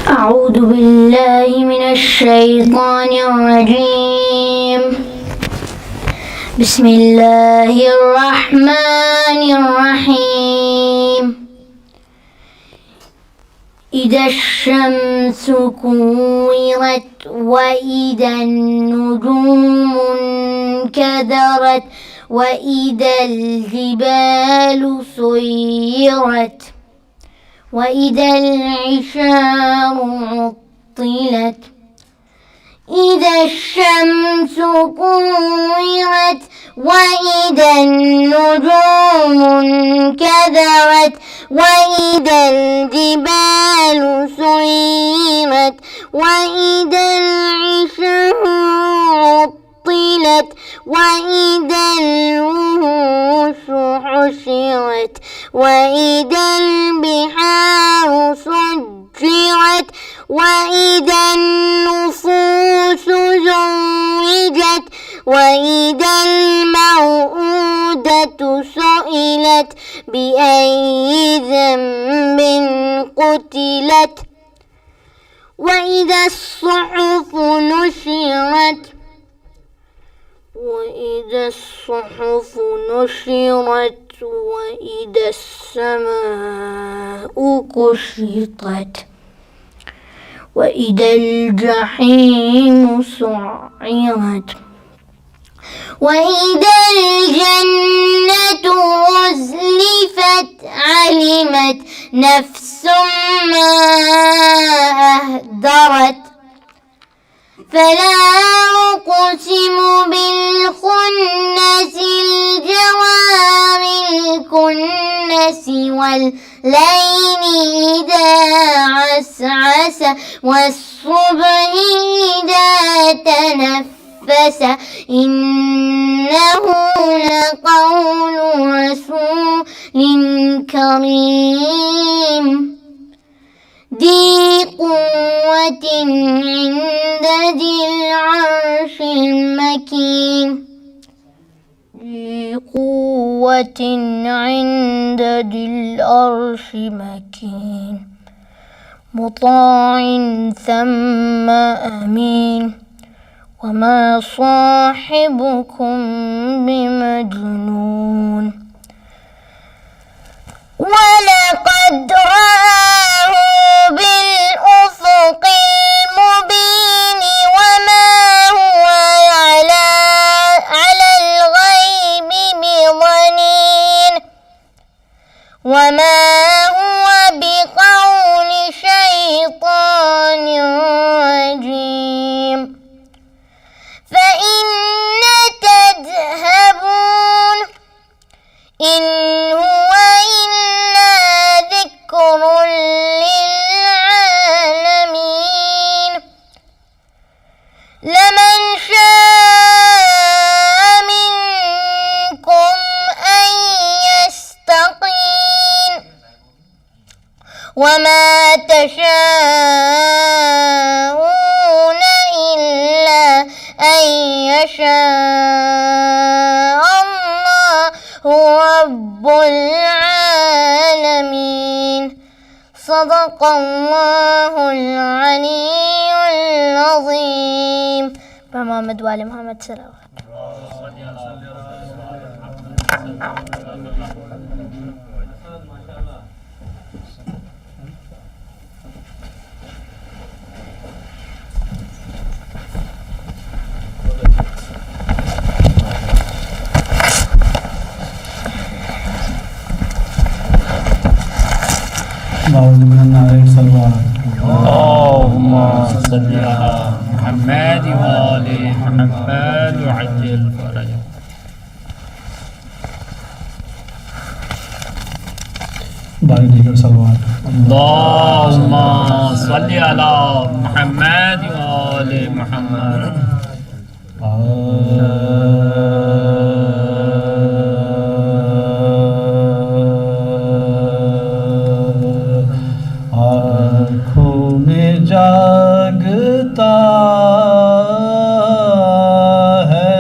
أعوذ بالله من الشيطان الرجيم. بسم الله الرحمن الرحيم. إذا الشمس كورت وإذا النجوم انكدرت وإذا الجبال سيرت وإذا العشار عطلت إذا الشمس كورت وإذا النجوم انكدرت وإذا الجبال سيرت وإذا العشار عطلت وإذا الوحوش حشرت وإذا البحار سجرت وإذا النفوس زوجت وإذا الموءودة سئلت بأي ذنب قتلت وإذا الصحف نشرت وإذا الصحف نشرت وإذا السماء كشطت وإذا الجحيم سعرت وإذا الجنة أزلفت علمت نفس ما أهدرت فلا أقسم بالخنس الجوار الكنس والليل إذا عسعس والصبح إذا تنفس إنه لقول رسول كريم ذي قوة عند ذي العرش المكين ذي قوة عند ذي العرش مكين مطاع ثم أمين وما صاحبكم بمجنون ولقد رآه بالأفق المبين وما هو على الغيب بضنين وما هو بقول شيطان رجيم فإن تذهبون إن هو إلا ذكر للعالمين لمن شاء منكم أن يستقيم وما تشاءون إلا أن يشاء الله رب العالمين صدق الله العلي العظيم. محمد وآل محمد صلوات. باعوذ من النار صلوات اللهم صل على محمد وآل محمد وعجل فرجهم. باقی دیگر صلوات اللهم صل على محمد وآل محمد. آنکھوں میں جاگتا ہے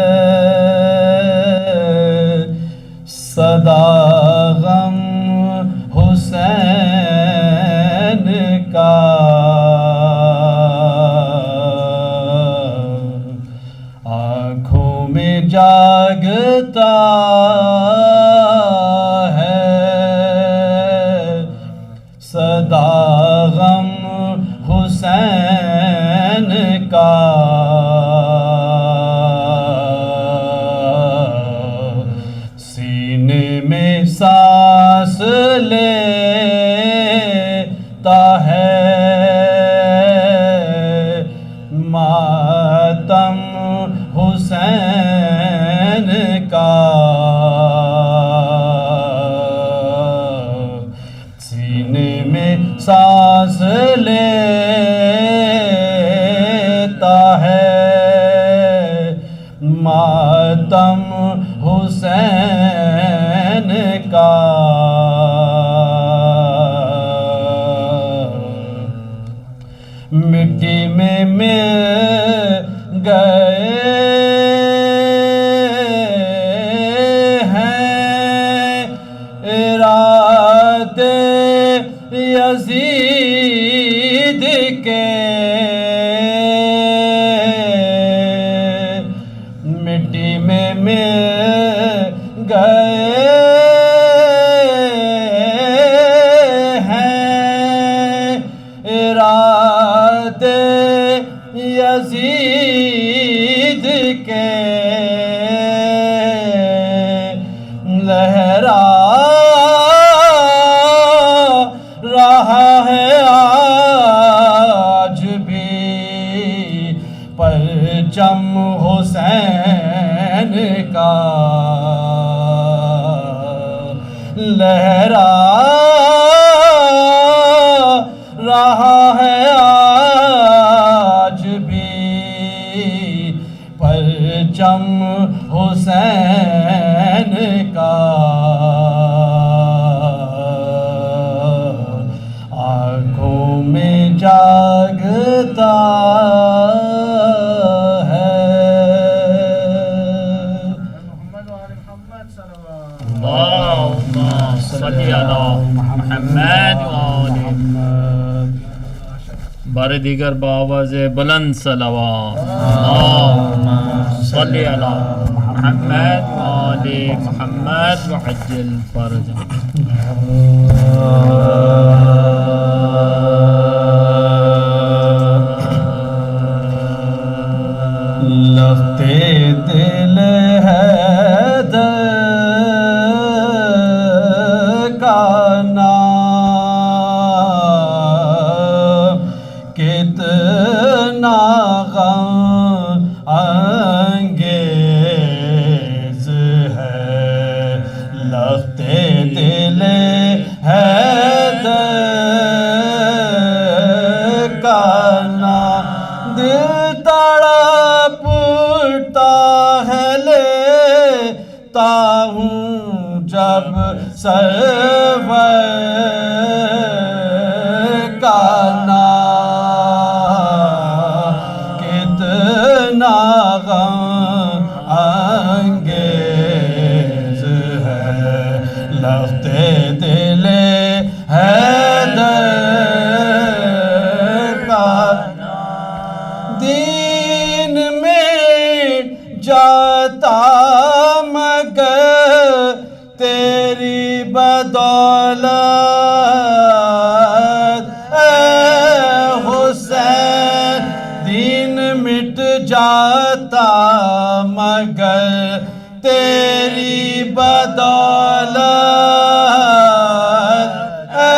صدا غم حسین کا، آنکھوں میں جاگتا ہے صدا غم حسین کا، سینے میں سانس لیتا ہے ماتم حسین کا، سینے میں سانس لیتا ہے ماتم حسین کا، مٹی میں مل گئے ہیں ارادے یزید کے، مٹی میں مل گئے ہیں ارادے یزید کے، لہرا رہا ہے آج بھی پرچم حسین کا، لہرا رہا ہے آج بھی پرچم حسین کا، آنکھوں میں جاگتا ہے. اللهم صل على محمد وآل محمد. بار دیگر بآواز بلند صلوات. اللهم صل على محمد وآل محمد وعجل فرجهم. لفتے دل حیدر کا نام کتنا غم انگیز ہے، لفتے دل حیدر کا نام، دل تڑپ اٹھتا ہے لیتا ہوں جب سرور کا نام، کتنا غم انگیز ہے، لفتے دل حیدر کا نام، دین میں جاتا مگر تیری بدولت اے حسین، دین مٹ جاتا مگر تیری بدولت اے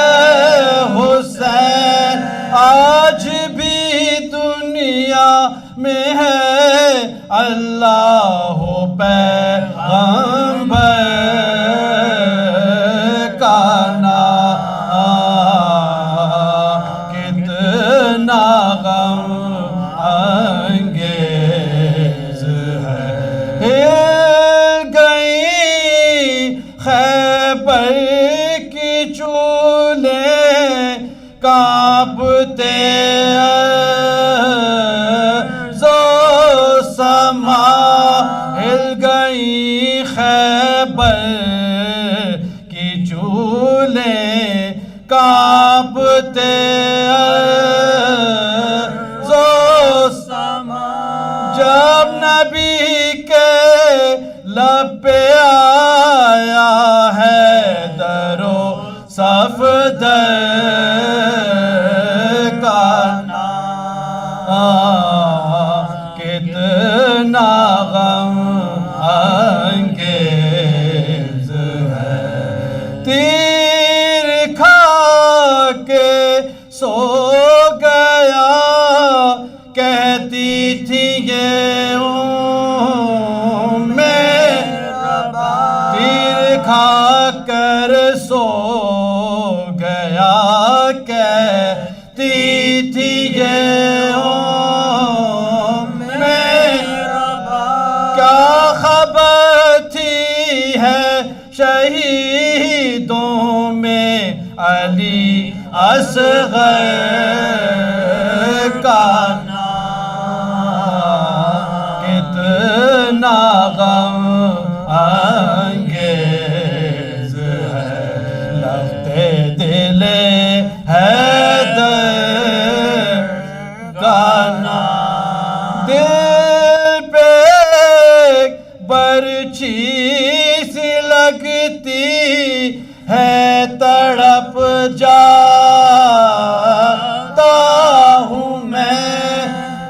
خیبر کی چولے کانپتے زو سما ہل گئی خیبر کی چولے کانپتے زو سما جب نبی کے لب پہ آیا ہے درو صفدر کا نام کتنا غم انگیز ہے تیر کھا کے سو گیا کہتی تھی یہ کھا کر سو گیا کہتی تھی یہ کیا خبر تھی ہے شہیدوں میں علی اصغر کا نام کتنا غم انگیز ہے لگتے دل حیدر کا نام دل پہ ایک برچھی سی لگتی ہے تڑپ جاتا ہوں میں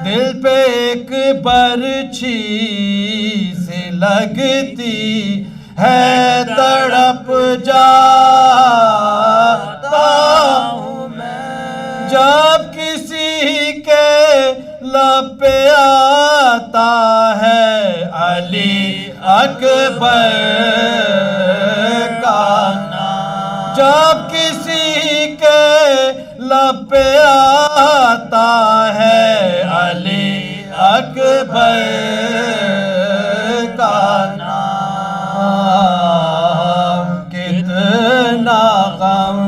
دل پہ ایک برچھی لگتی ہے تڑپ جاتا ہوں میں جب کسی کے لب پہ آتا ہے علی اکبر کا نام جب کسی کے لب پہ آتا ہے علی اکبر کا نام کتنا غم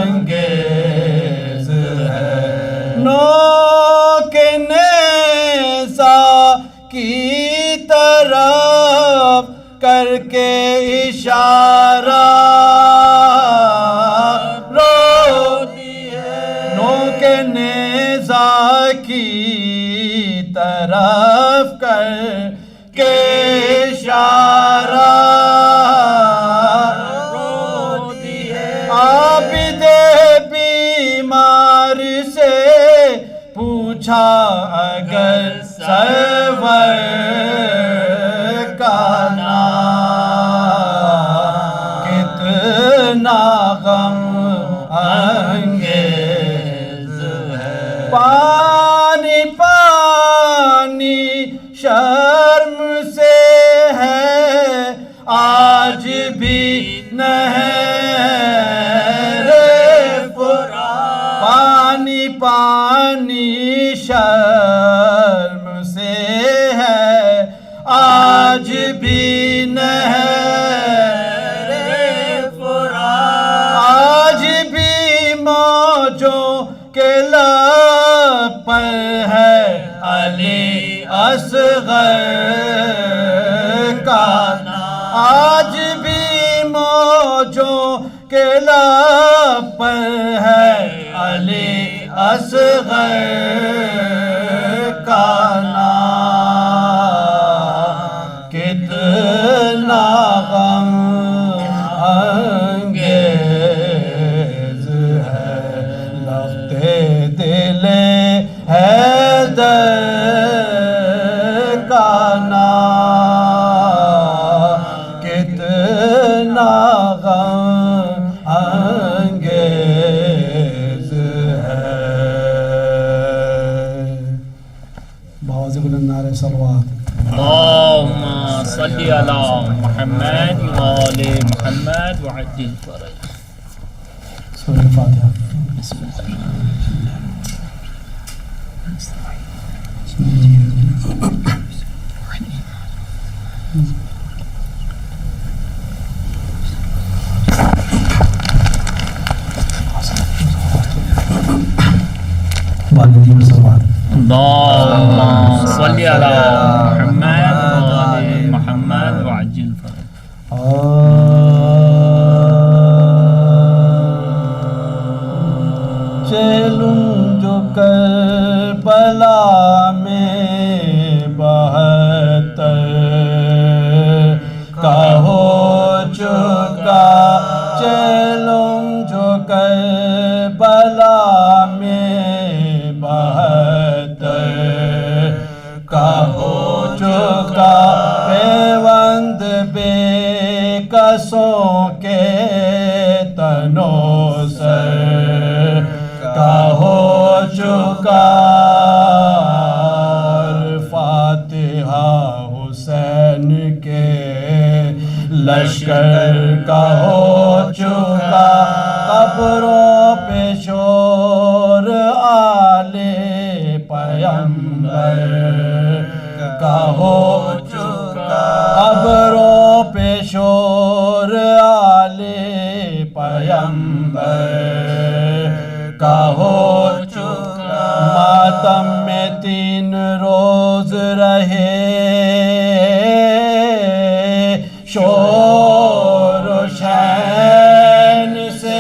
انگیز ہے نوک نیزہ کی طرف کر کے اشارہ رو دیے نوک نیزہ کی طرف کر کے اشارہ عابد بیمار سے پوچھا اگر سرور کا نام کتنا غم انگیز ہے پانی پانی شرم سے ہے آج بھی نہر فرات پانی پانی شرم سے ہے آج بھی نہر فرات آج بھی موجوں کے لب پر ہے علی اصغر کا نام آج بھی موجوں کے لب پر ہے علی اصغر کا نام کتنا غم انگیز ہے لگتے دل حیدر کا نام کتنا غم انگیز ہے بآواز بلند نعرہ صلوات اللهم صل على محمد وآل محمد وعجل فرج سورة الفاتحة بسم الله والدین و صلوات اللهم صل على محمد وآل محمد وعجل فرج چلوں جو کربلا میں 72 کا ہو چکا چلوں جو کربلا میں 72 کا ہو چکا پیوند بے کسوں کے تنوں سر کا ہو چکا فاتحہ حسین کے لشکر کا ہو چکا قبروں پہ شور آل پیغمبر کا ہو چکا قبروں پہ شور آل پیغمبر کا ہو چکا ماتم میں 3 روز رہے شور و شین سے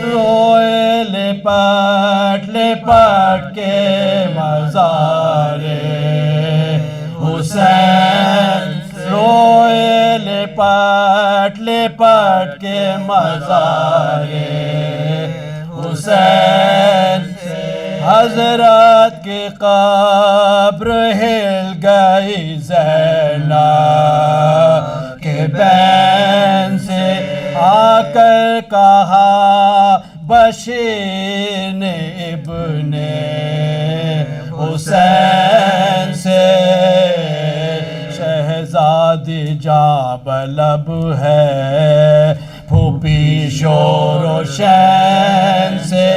روئے لپٹ کے مزار حسین روئے لپٹ کے مزار حسین حضرت کی قبر ہل گئی زینب کے بین سے آ کر کہا بشیر نے ابن حسین سے شہزادی جاں بلب ہے پھوپھی شور و شین سے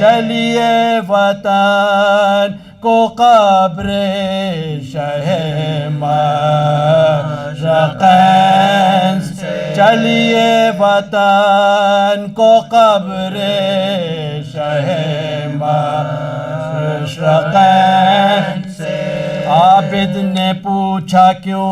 چلیے وطن کو قبر شہ مشرقین سے چلیے وطن کو قبر شہ مشرقین سے عابد نے پوچھا کیوں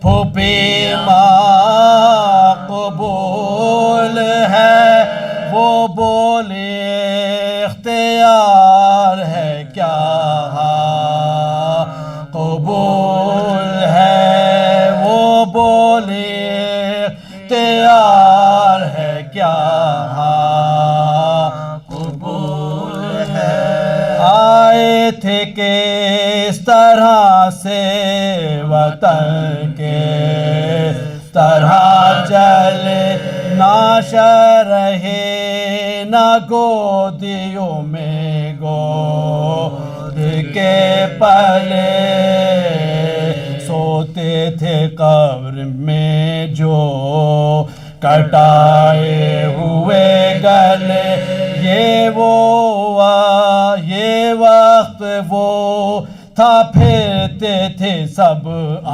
پھوپھی ماں قبول ہے وہ بولے اختیار ہے کیا قبول ہے وہ بولے اختیار ہے کیا قبول ہے آئے تھے کس طرح سے وطن کے طرح چلے نہ شرحے نہ گودیوں میں گود کے پلے سوتے تھے قبر میں جو کٹائے ہوئے گلے یہ وقت وہ تھا پھرتے تھے سب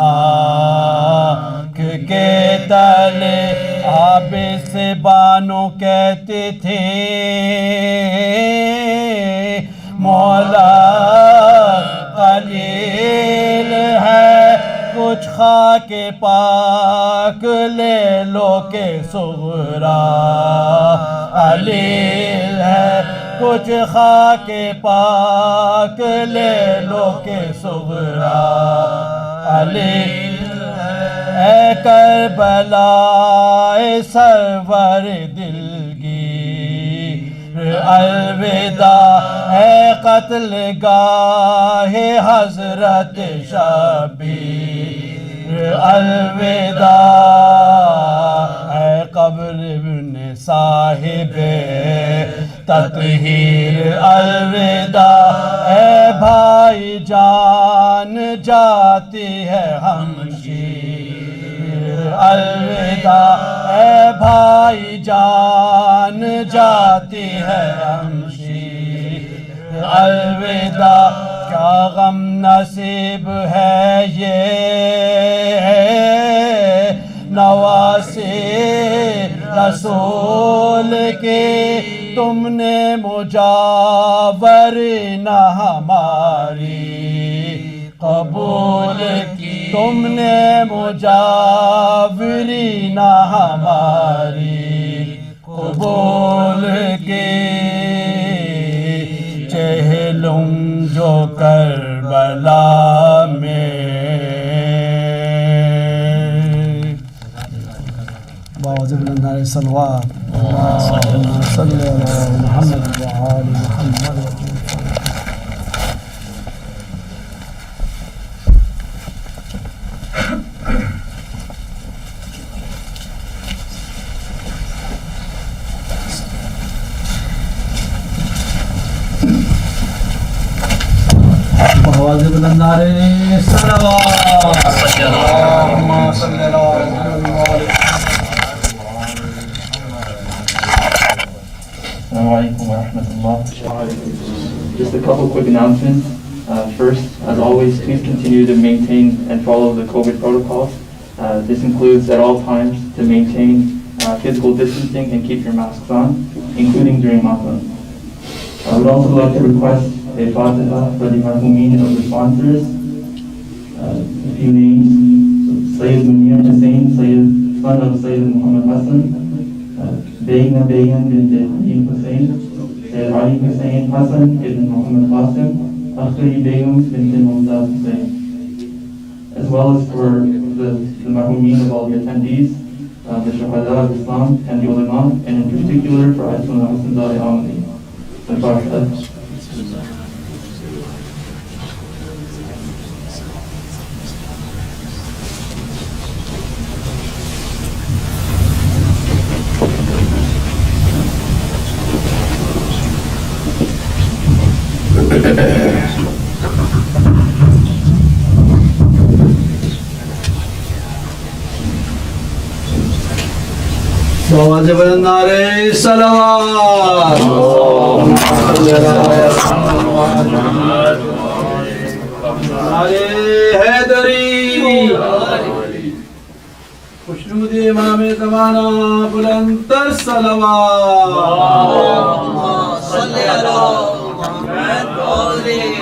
آنکھ کے تلے عابد سے بانو کہتے تھے مولا قلیل ہے کچھ خاک پاک لے لو کہ صغرا علیل ہے کچھ خاک پاک لے لو کہ صغرا علیل اے کربلا اے سرور دلگیر الوداع اے قتل گاہ حضرت شبیر الوداع اے قبر ابن صاحب تطہیر الوداع اے بھائی جان جاتی ہے ہمشیر الوداع اے بھائی جان جاتی ہے ہمشیر الوداع کیا غم نصیب ہے یہ نواسی رسول کے تم نے مجاور نہ ہماری قبول کی تم نے مجاوری نہ ہماری قبول کی چہلوں جو کربلا میں باوجہ بلندار صلوات اللہم صلی علی محمد وآل محمد باوجہ بلندار صلوات اللہم صلی علی محمد. Assalamualaikum warahmatullah. Just a couple quick announcements. First, as always, please continue to maintain and follow the COVID protocols. This includes at all times to maintain physical distancing and keep your masks on, including during Mahfal. I would also like to request a Fatiha for the marhumeen of the sponsors. A few names: Sayyid Munir Hussain, son of Sayyid Muhammad Hassan, Begum bint Halim Hussain, Sayyid Ali Hussain Hassan ibn Muhammad Qasim, Akhri Begum bint Mumtaz Hussain, as well as for the marhumeen of all the attendees, the Shuhada of Islam and the ulama, and in particular for Ayatollah Hassan Zari Amali. Al-Fatiha. باوجہ بلندار صلوات اللہم صلی علی حیدری خوشنود امام زمانہ بلند تر صلوات اللہم صلی علی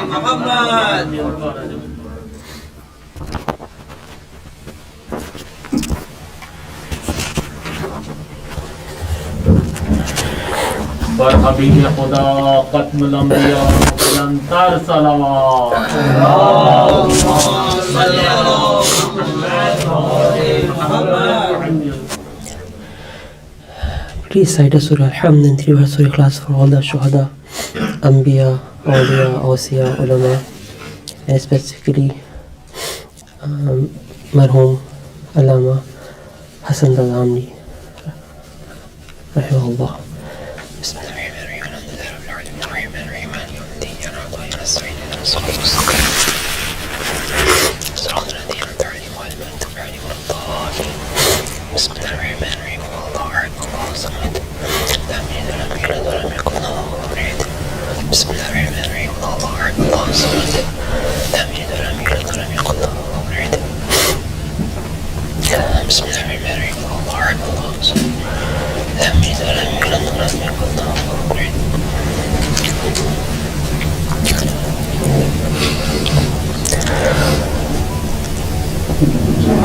محمد وآل محمد. بر حبیب خدا ختم الانبیاء بلندتر صلوات اللہم صلی علی محمد. Please cite Surah Al-Hamd and 3 verse Surah Ikhlas for all the Shuhada, Anbiya, Awliya, Awsiya, Ulama, and specifically Marhum Allama Hassan Amli Rahimahullah.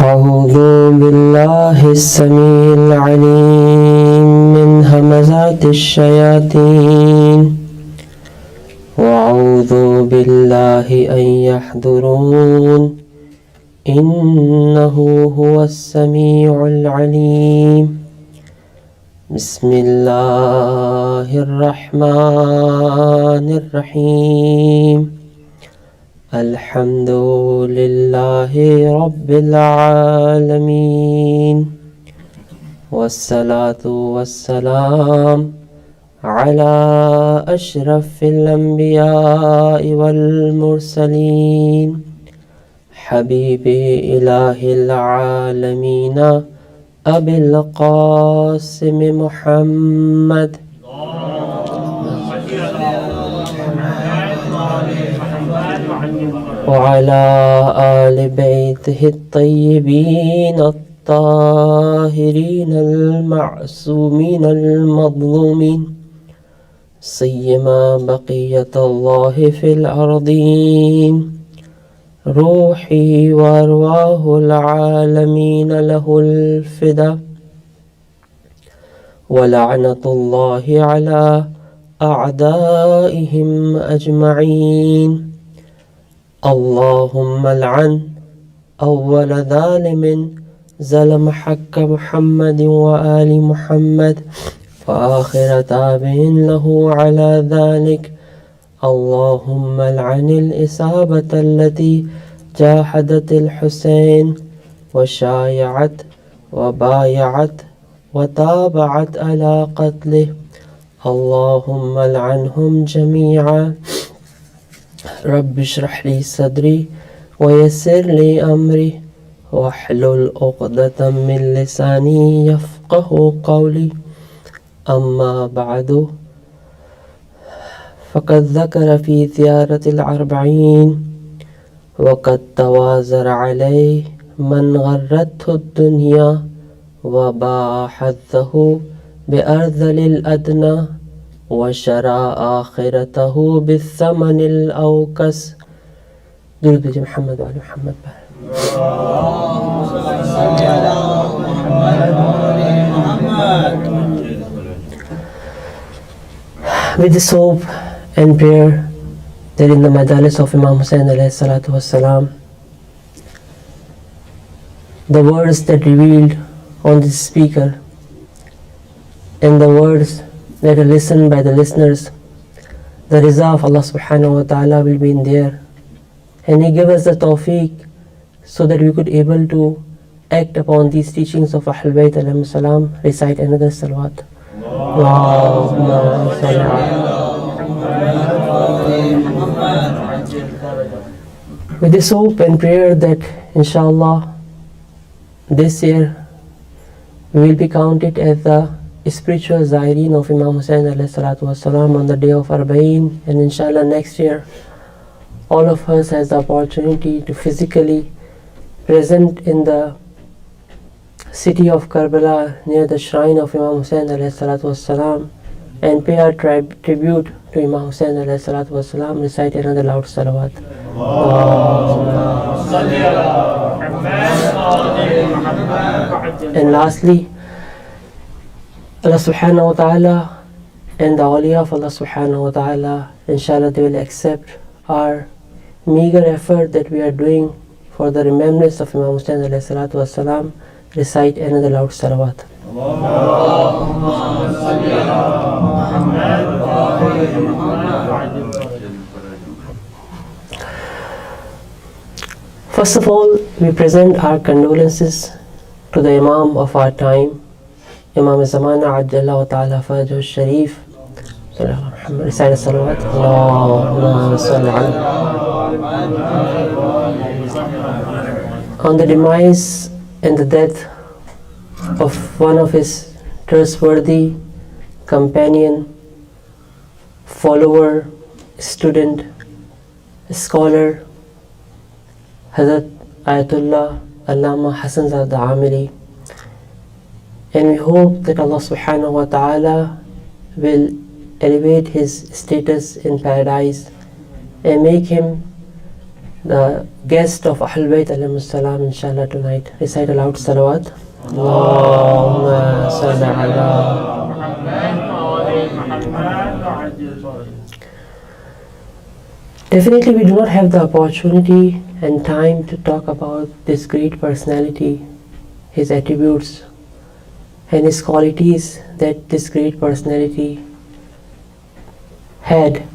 أعوذ بالله السميع العليم من همزات الشياطين وأعوذ بالله أن يحضرون إنه هو السميع العليم. بسم الله الرحمن الرحيم. الحمد لله رب العالمين والصلاة والسلام على أشرف الأنبياء والمرسلين حبيب إله العالمين أبي القاسم محمد وعلى آل بيته الطيبين الطاهرين المعصومين المظلومين سيما بقية الله في الأرضين روحي وأرواح العالمين له الفدا ولعنة الله على أعدائهم أجمعين اللهم لعن أول ظالم ظلم حق محمد وآل محمد فآخر تابع له على ذلك اللهم لعن الإصابة التي جاهدت الحسين وشايعت وبايعت وتابعت على قتله اللهم لعنهم جميعا رب اشرح لي صدري ويسر لي أمري واحلل عقدة من لساني يفقه قولي أما بعد فقد ذكر في زيارة الأربعين وقد توازر عليه من غرته الدنيا وباع حظه بأرذل الأدنى وشرى آخرته بالثمن الأوكس درود محمد وعلى محمد With this hope and prayer that in the Majalis of Imam Hussain alayhi salatu wassalam, the words that revealed on this speaker and the words that are listened by the listeners, the Rizah of Allah subhanahu wa ta'ala will be in there. And He gave us the tawfiq so that we could able to act upon these teachings of Ahlul Bayt alayhi salam. Recite another salawat. Allahumma salli ala. With this hope and prayer that inshallah this year we will be counted as the spiritual Zaireen of Imam Hussain alayhi salatu wasalam on the day of Arbaeen, and inshallah next year all of us has the opportunity to physically present in the city of Karbala near the shrine of Imam Hussain alayhi salatu wasalam and pay our tribute to Imam Hussain alayhi salatu wasalam. Recite another loud salawat. And lastly, Allah subhanahu wa ta'ala and the awliya of Allah subhanahu wa ta'ala, inshallah they will accept our meager effort that we are doing for the remembrance of Imam Hussain alayhi salatu wasalam. Recite another loud salawat. First of all, we present our condolences to the Imam of our time, Imam Zamana Ajjallahu Ta'ala Fajr Sharif. Recite a salawat. Allahumma salli ala. On the demise and the death of one of his trustworthy companion, follower, student, scholar, Hazrat Ayatullah Allama Hassan Zada Amili. And we hope that Allah subhanahu wa ta'ala will elevate his status in paradise and make him the guest of Ahlul Bayt alayhi salam inshallah tonight. Recite a loud salawat. Allahumma salli ala. Definitely we do not have the opportunity and time to talk about this great personality, his attributes and his qualities that this great personality had.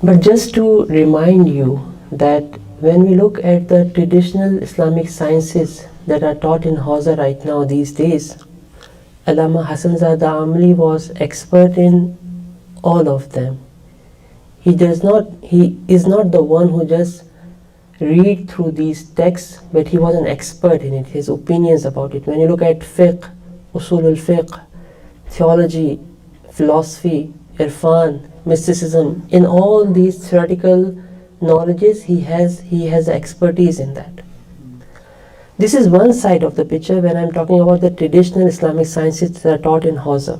But just to remind you that when we look at the traditional Islamic sciences that are taught in Hausa right now these days, Allama Hassan Zada Amli was expert in all of them. He is not the one who just read through these texts, but he was an expert in it, his opinions about it. When you look at fiqh, usul al-fiqh, theology, philosophy, irfan, mysticism, in all these theoretical knowledges, he has expertise in that. This is one side of the picture when I'm talking about the traditional Islamic sciences that are taught in Hausa.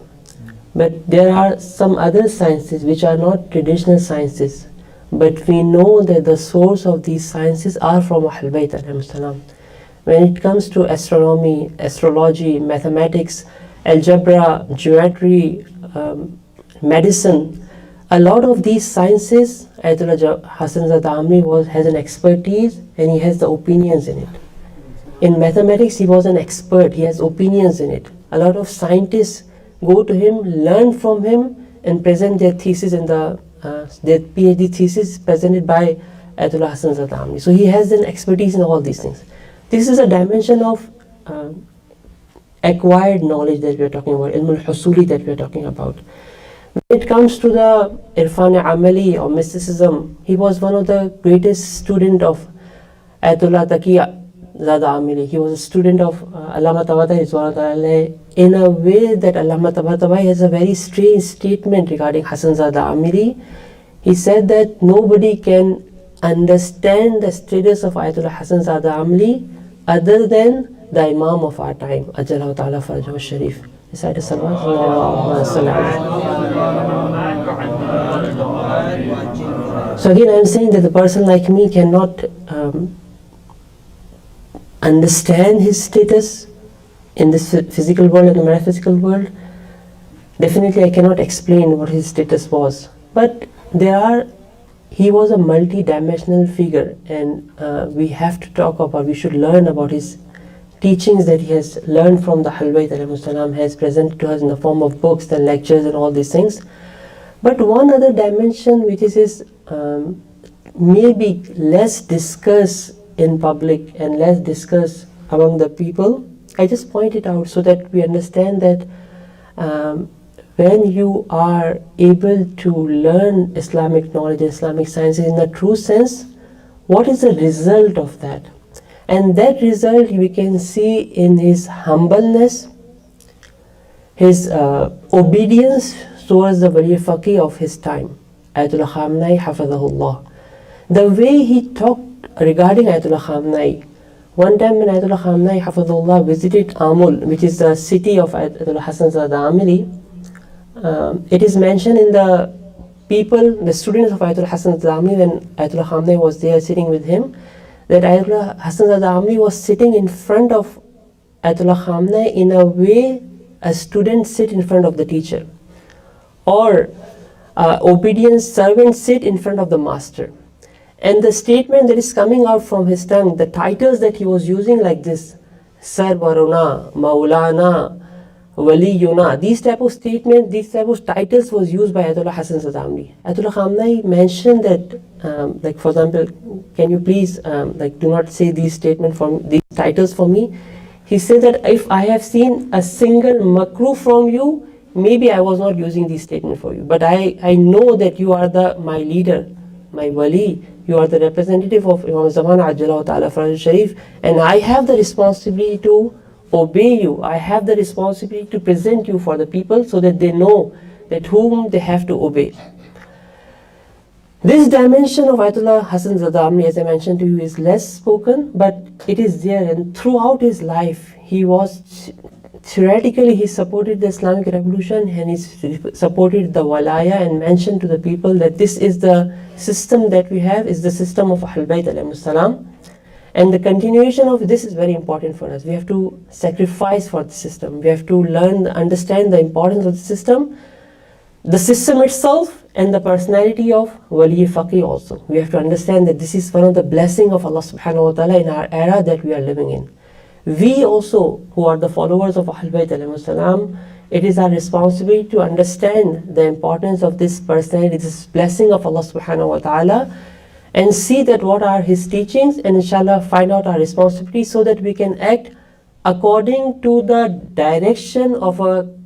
But there are some other sciences which are not traditional sciences, but we know that the source of these sciences are from Ahlul Bayt alayhim salam. When it comes to astronomy, astrology, mathematics, algebra, geometry, medicine, a lot of these sciences, Ayatollah Hassan Zada Amri has an expertise and he has the opinions in it. In mathematics, he was an expert, he has opinions in it. A lot of scientists go to him, learn from him, and present their thesis in their PhD thesis presented by Ayatollah Hassan Zada Amri. So he has an expertise in all these things. This is a dimension of acquired knowledge that we are talking about, ilm al-husuli that we are talking about. When it comes to the Irfan Amali or mysticism, he was one of the greatest students of Ayatollah Taqi Zada Amili. He was a student of Allama Tabatabai in a way that Allama Tabatabai has a very strange statement regarding Hassan Zada Amili. He said that nobody can understand the status of Ayatollah Hassan Zada Amili other than the Imam of our time, Ajallahu Ta'ala Farajahu Sharif. Recite a salawat. So again, I am saying that the person like me cannot understand his status in this physical world and the metaphysical world. Definitely I cannot explain what his status was, but he was a multi-dimensional figure, and we have to talk about, we should learn about his teachings that he has learned from the Ahlul Bayt alayhim salam, has presented to us in the form of books and lectures and all these things. But one other dimension which is maybe less discussed in public and less discussed among the people, I just point it out so that we understand that when you are able to learn Islamic knowledge, Islamic sciences in the true sense, what is the result of that? And that result we can see in his humbleness, his obedience towards the Wali Faqih of his time, Ayatollah Khamenei Hafidhahullah. The way he talked regarding Ayatollah Khamenei, one time when Ayatollah Khamenei Hafidhahullah visited Amul, which is the city of Ayatollah Hassan Zada Amili, it is mentioned in the students of Ayatollah Hassan Zada Amili, when Ayatollah Khamenei was there sitting with him, that Ayatollah Hassan Zada Amli was sitting in front of Ayatollah Khamenei in a way a student sit in front of the teacher, or obedient servants sit in front of the master. And the statement that is coming out from his tongue, the titles that he was using like this, Sarwaruna, Maulana, Waliyuna, these type of statements, these type of titles was used by Ayatollah Hassan Zada Amli. Ayatollah Khamenei mentioned that, like for example, can you please do not say these titles for me. He said that if I have seen a single makruh from you, maybe I was not using these statements for you. But I know that you are my leader, my wali, you are the representative of Imam Zaman Ajjallahu Ta'ala Faraj Sharif, and I have the responsibility to obey you. I have the responsibility to present you for the people so that they know that whom they have to obey. This dimension of Ayatollah Hassan Zada Amli, as I mentioned to you, is less spoken, but it is there, and throughout his life, he was theoretically, he supported the Islamic revolution and he supported the walaya, and mentioned to the people that this is the system that we have, is the system of Ahlul Bayt alayhim salam. And the continuation of this is very important for us. We have to sacrifice for the system. We have to understand the importance of the system itself, and the personality of Wali Faqih also. We have to understand that this is one of the blessings of Allah subhanahu wa ta'ala in our era that we are living in. We also, who are the followers of Ahlul Bayt alayhim salam, it is our responsibility to understand the importance of this personality, this blessing of Allah subhanahu wa ta'ala, and see that what are his teachings, and inshallah find out our responsibility so that we can act according to the direction of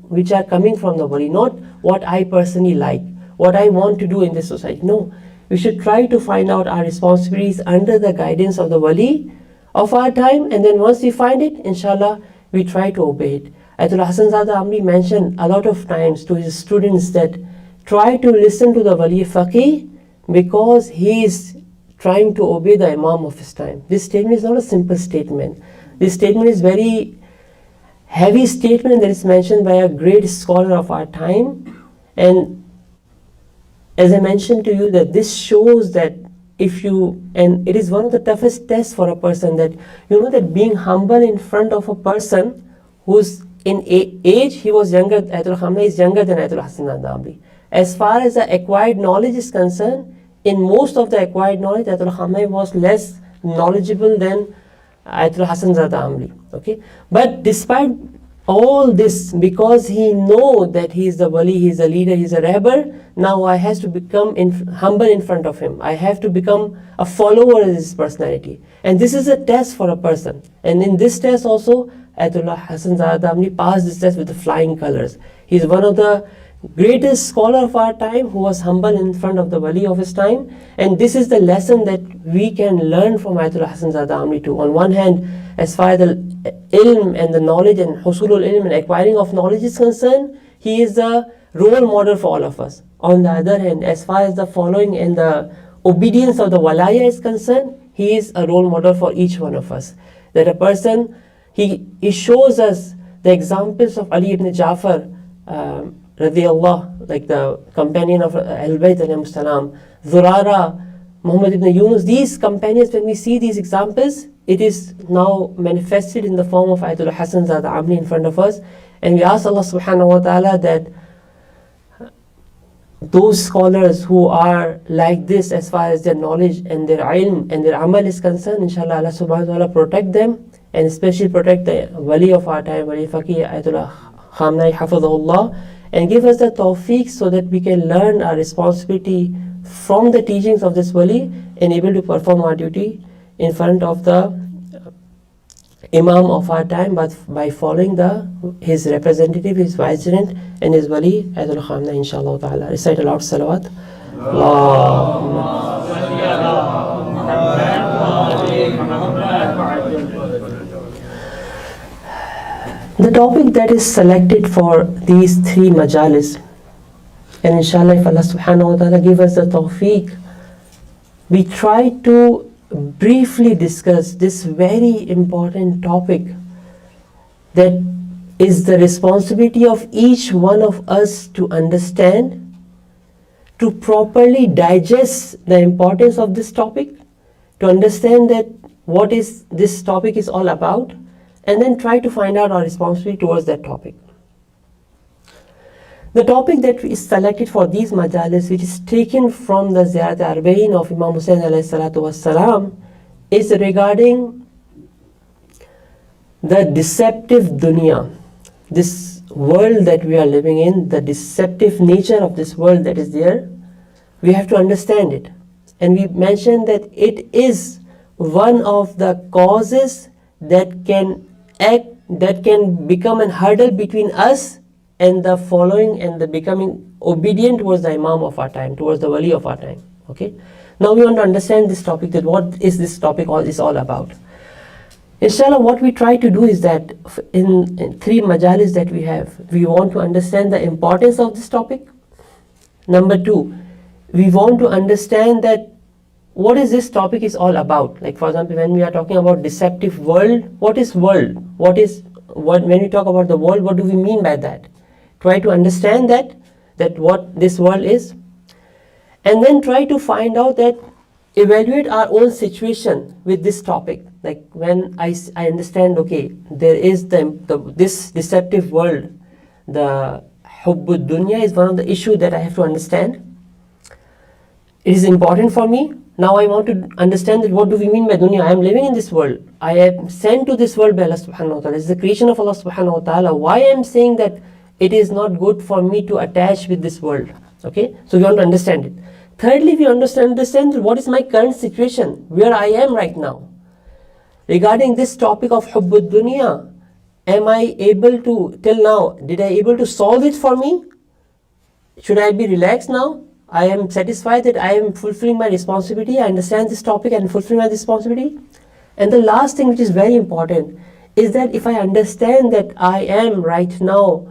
which are coming from the wali, not what I personally like, what I want to do in this society. No, we should try to find out our responsibilities under the guidance of the wali of our time, and then once we find it, inshallah, we try to obey it. Ayatollah Hassan Zada Amli mentioned a lot of times to his students that try to listen to the Wali Faqih because he is trying to obey the Imam of his time. This statement is not a simple statement. This statement is very heavy statement that is mentioned by a great scholar of our time. And as I mentioned to you, that this shows that if you, and it is one of the toughest tests for a person, that you know that being humble in front of a person who's in age, he was younger, Ayatollah Khamenei is younger than Ayatollah Hasnain Damli. As far as the acquired knowledge is concerned, in most of the acquired knowledge, Ayatollah Khamenei was less knowledgeable than Ayatollah Hassan Amli. Okay, but despite all this, because he know that he is the wali, he is a leader, he is a rebel, now I has to become humble in front of him. I have to become a follower of his personality, and this is a test for a person. And in this test also, Ayatollah Hassan Amli passed this test with the flying colors. He is one of the greatest scholar of our time who was humble in front of the wali of his time. And this is the lesson that we can learn from Ayatollah Hassan Amli too. On one hand, as far as the ilm and the knowledge and husulul ilm and acquiring of knowledge is concerned, he is the role model for all of us. On the other hand, as far as the following and the obedience of the walaya is concerned, he is a role model for each one of us. That a person, he shows us the examples of Ali ibn Ja'far, radiyallah, like the companion of Al-Bayt alayhi salam, Zurara, Muhammad ibn Yunus. These companions, when we see these examples, it is now manifested in the form of Ayatollah Hassan Amli in front of us. And we ask Allah subhanahu wa ta'ala that those scholars who are like this as far as their knowledge and their ilm and their amal is concerned, inshallah Allah subhanahu wa ta'ala protect them, and especially protect the wali of our time, Wali Faqih Ayatollah Khamenei Hafidhahullah, and give us the tawfiq so that we can learn our responsibility from the teachings of this wali and able to perform our duty in front of the Imam of our time, but by following his representative, his vicegerent, and his wali, Ayatollah Khamenei, inshallah ta'ala. Recite aloud salawat. The topic that is selected for these three majalis, and inshallah if Allah subhanahu wa ta'ala give us the tawfiq, we try to briefly discuss this very important topic that is the responsibility of each one of us to understand, to properly digest the importance of this topic, to understand that what is this topic is all about, and then try to find out our responsibility towards that topic. The topic that is selected for these majalis, which is taken from the Majlis-e-Arbaeen of Imam Hussain alayhi salatu wassalam, is regarding the deceptive dunya, this world that we are living in, the deceptive nature of this world that is there. We have to understand it. And we mentioned that it is one of the causes that can become a hurdle between us and the following and the becoming obedient towards the Imam of our time, towards the wali of our time. Okay. Now we want to understand this topic, that what is this topic all about. Inshallah, what we try to do is that in three majalis that we have, we want to understand the importance of this topic. Number two, we want to understand that what is this topic is all about. Like for example, when we are talking about deceptive world, what is world? When we talk about the world, what do we mean by that? Try to understand that what this world is, and then try to find out that, evaluate our own situation with this topic. Like when I understand, okay, there is this deceptive world, the hubbud dunya is one of the issues that I have to understand. It is important for me. Now I want to understand that what do we mean by dunya? I am living in this world. I am sent to this world by Allah subhanahu wa ta'ala. It's the creation of Allah subhanahu wa ta'ala. Why I am saying that it is not good for me to attach with this world? Okay, so we want to understand it. Thirdly, we understand what is my current situation, where I am right now. Regarding this topic of hubbud dunya, am I able to, till now, did I able to solve it for me? Should I be relaxed now? I am satisfied that I am fulfilling my responsibility. I understand this topic and fulfill my responsibility. And the last thing which is very important is that if I understand that I am right now,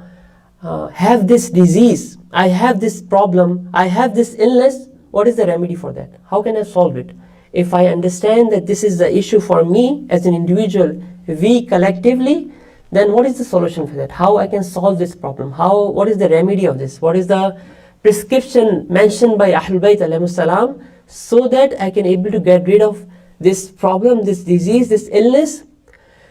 have this disease, I have this problem, I have this illness, what is the remedy for that? How can I solve it? If I understand that this is the issue for me as an individual we collectively, then what is the solution for that? How I can solve this problem? What is the remedy of this? What is the prescription mentioned by Ahlul Bayt alayhi salam, so that I can able to get rid of this problem, this disease, this illness?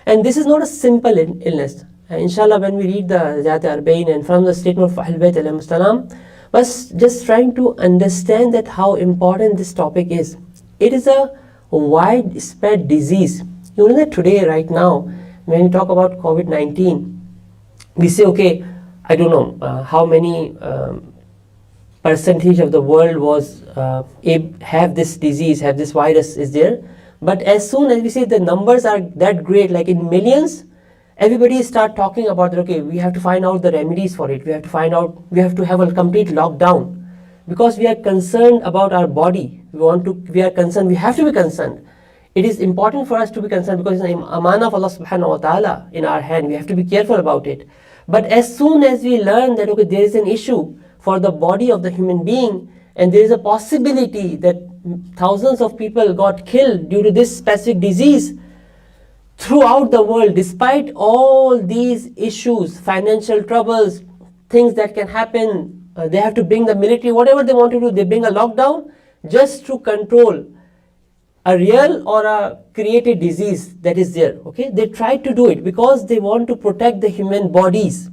And this is not a simple illness. Inshallah, when we read the Majlis-e-Arbaeen and from the statement of Ahlul Bayt alayhi salam, but just trying to understand that how important this topic is. It is a widespread disease. You know that today, right now, when we talk about COVID-19, we say, okay, I don't know how many percentage of the world was have this disease, have this virus is there. But as soon as we say the numbers are that great, like in millions, everybody start talking about that, okay, we have to find out the remedies for it. We have to have a complete lockdown, because we are concerned about our body. We are concerned, we have to be concerned. It is important for us to be concerned because it's an amana of Allah subhanahu wa ta'ala in our hand. We have to be careful about it. But as soon as we learn that, okay, there is an issue for the body of the human being, and there is a possibility that thousands of people got killed due to this specific disease throughout the world, despite all these issues, financial troubles, things that can happen, they have to bring the military, whatever they want to do, they bring a lockdown just to control a real or a created disease that is there. Okay, they try to do it because they want to protect the human bodies.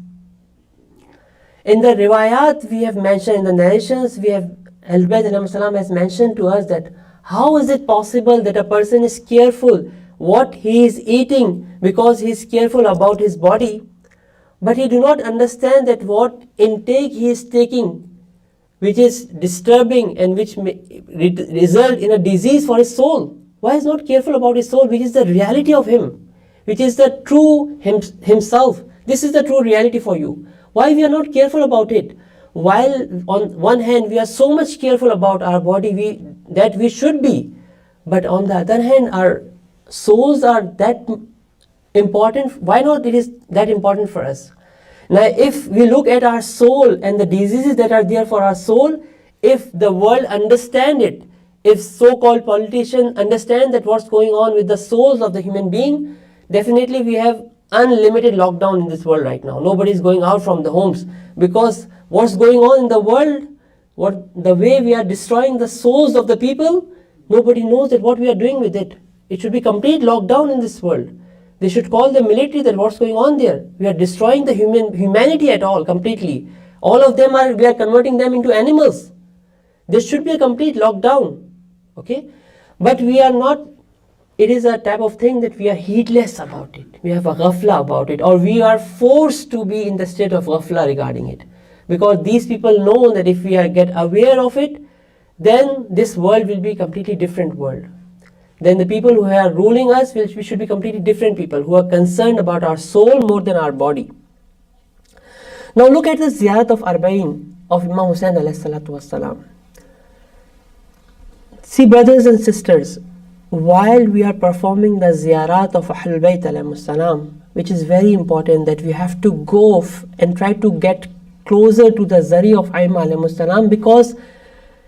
In the riwayat we have mentioned, in the narrations we have, Ahlul Bayt alayhi salam has mentioned to us that how is it possible that a person is careful what he is eating because he is careful about his body, but he do not understand that what intake he is taking, which is disturbing and which may result in a disease for his soul. Why is not careful about his soul, which is the reality of him, which is the true himself. This is the true reality for you. Why we are not careful about it? While on one hand we are so much careful about our body that we should be, but on the other hand our souls are that important. Why not it is that important for us? Now if we look at our soul and the diseases that are there for our soul, if the world understand it, if so-called politicians understand that what's going on with the souls of the human being, definitely we have unlimited lockdown in this world right now. Nobody is going out from the homes, because what's going on in the world, the way we are destroying the souls of the people, nobody knows that what we are doing with it. It should be complete lockdown in this world. They should call the military that what's going on there. We are destroying the humanity at all completely. All of them we are converting them into animals. There should be a complete lockdown. Okay, but we are not. It is a type of thing that we are heedless about it. We have a ghafla about it, or we are forced to be in the state of ghafla regarding it. Because these people know that if we get aware of it, then this world will be a completely different world. Then the people who are ruling us, we should be completely different people who are concerned about our soul more than our body. Now look at the ziyarat of Arbaeen of Imam Hussain alayhi salatu wassalam. See, brothers and sisters, while we are performing the ziyarat of Ahlul Bayt alayhi salam, which is very important, that we have to go and try to get closer to the zari of Aimah alayhi salam, because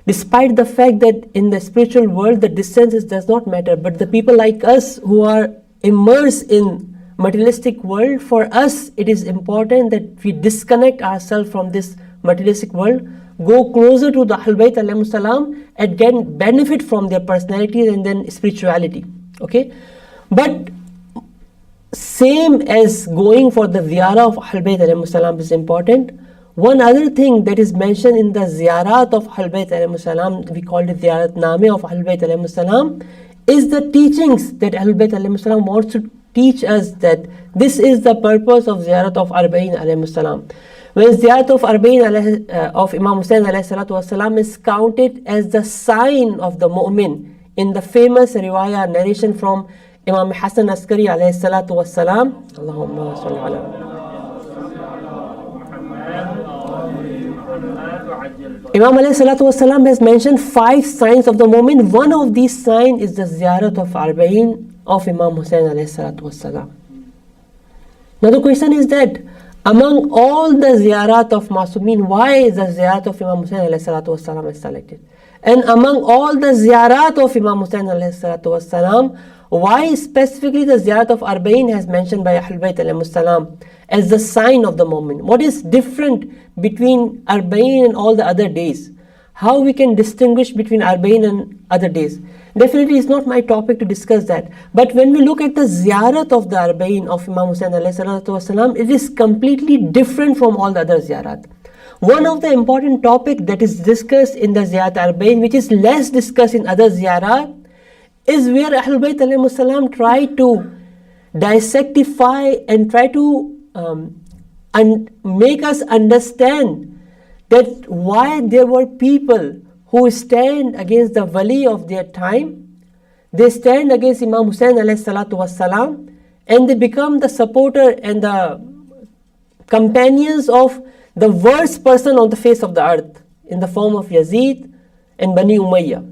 despite the fact that in the spiritual world the distance does not matter, but the people like us who are immersed in materialistic world, for us it is important that we disconnect ourselves from this materialistic world, go closer to the Ahlul Bayt alayhi salam and get benefit from their personalities and then spirituality. Okay, but same as going for the ziyarah of Ahlul Bayt alayhi salam is important. One other thing that is mentioned in the ziyarat of Ahlul Bayt alayhi salam, we call it ziyarat name of Ahlul Bayt alayhi salam, is the teachings that Ahlul Bayt alayhi salam wants to teach us, that this is the purpose of ziyarat of Arbaeen alayhi salam. When ziyarat of Arbaeen of Imam Hussain alayhi salatu wasalam is counted as the sign of the mu'min, in the famous riwayah narration from Imam Hassan Askari alayhi salatu wasalam, Allahumma salli ala Imam alayhi salatu wasalam has mentioned 5 signs of the mu'min. One of these signs is the ziyarat of Arbaeen of Imam Hussain alayhi salatu wasalam. Now the question is that among all the ziyarat of Masumin, why is the ziyarat of Imam Hussain alayhi salatu wasalam is selected? And among all the ziyarat of Imam Hussain alayhi salatu wasalam, Why specifically the Ziyarat of Arbaeen has mentioned by Ahlul Bayt alayhimus salam as the sign of the moment? What is different between Arbaeen and all the other days? How we can distinguish between Arbaeen and other days? Definitely it's not my topic to discuss that. But when we look at the Ziyarat of the Arbaeen of Imam Hussain alayhi salatu wasalam, it is completely different from all the other Ziyarat. One of the important topic that is discussed in the Ziyarat Arbaeen, which is less discussed in other Ziyarat, is where Ahlul Bayt alayhimus salam try to dissectify and try to make us understand that why there were people who stand against the wali of their time, they stand against Imam Hussain alayhi salatu wassalam, and they become the supporter and the companions of the worst person on the face of the earth in the form of Yazid and Bani Umayyah.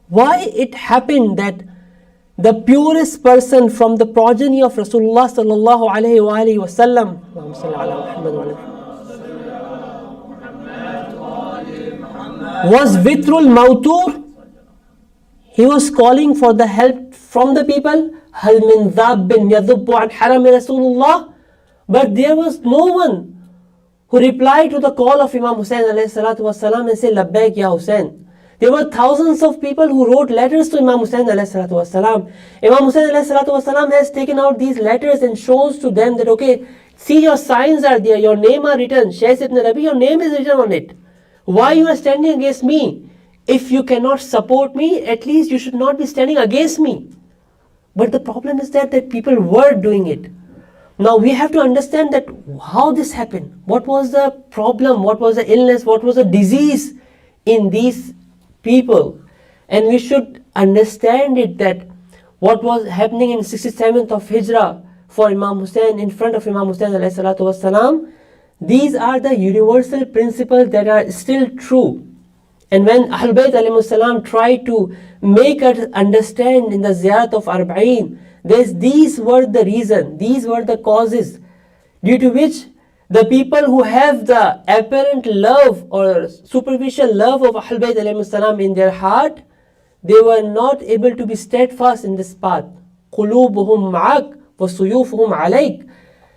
Why it happened that the purest person from the progeny of Rasulullah sallallahu alaihi wasallam was Vitrul Mautur. He was calling for the help from the people. Hal min dhabbin yadhubbu an harami Rasulullah. But there was no one who replied to the call of Imam Hussain alayhi salatu wasalam and said, Labbaik ya Hussain. There were thousands of people who wrote letters to Imam Hussain alayhi salatu wasalam. Imam Hussain alayhi salatu wasalam has taken out these letters and shows to them that, okay, see, your signs are there, your name are written. Shaykh ibn Rabi, your name is written on it. Why you are standing against me? If you cannot support me, at least you should not be standing against me. But the problem is that people were doing it. Now we have to understand that how this happened. What was the problem? What was the illness? What was the disease in these people? And we should understand it, that what was happening in 67th of Hijrah for Imam Hussain, in front of Imam Hussain alayhi salatu wasalam, these are the universal principles that are still true. And when Ahlul Bayt alayhimus salam try to make us understand in the Ziyarat of Arbaeen, these were the reason, these were the causes due to which the people who have the apparent love or superficial love of Ahlul Bayt alayhimus salam in their heart, they were not able to be steadfast in this path. قُلُوبُهُمْ مَعَكْ وَسُيُوفُهُمْ عَلَيْكَ.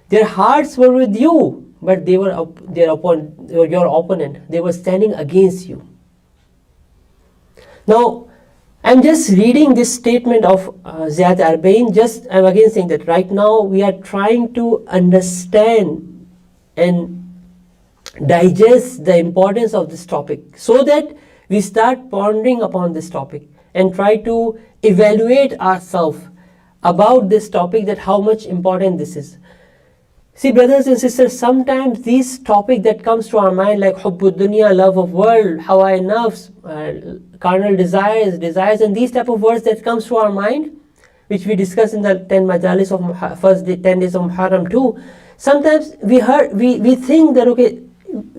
Their hearts were with you, but they were your opponent. They were standing against you. Now, I'm just reading this statement of Ziyarat Arbaeen. I'm again saying that right now we are trying to understand and digest the importance of this topic, so that we start pondering upon this topic and try to evaluate ourselves about this topic, that how much important this is. See, brothers and sisters, sometimes these topic that comes to our mind, like hubbud dunya, love of world, hawa nafs, carnal desires, and these type of words that comes to our mind, which we discussed in the 10 majalis of first 10 days of Muharram too. Sometimes we think that, okay,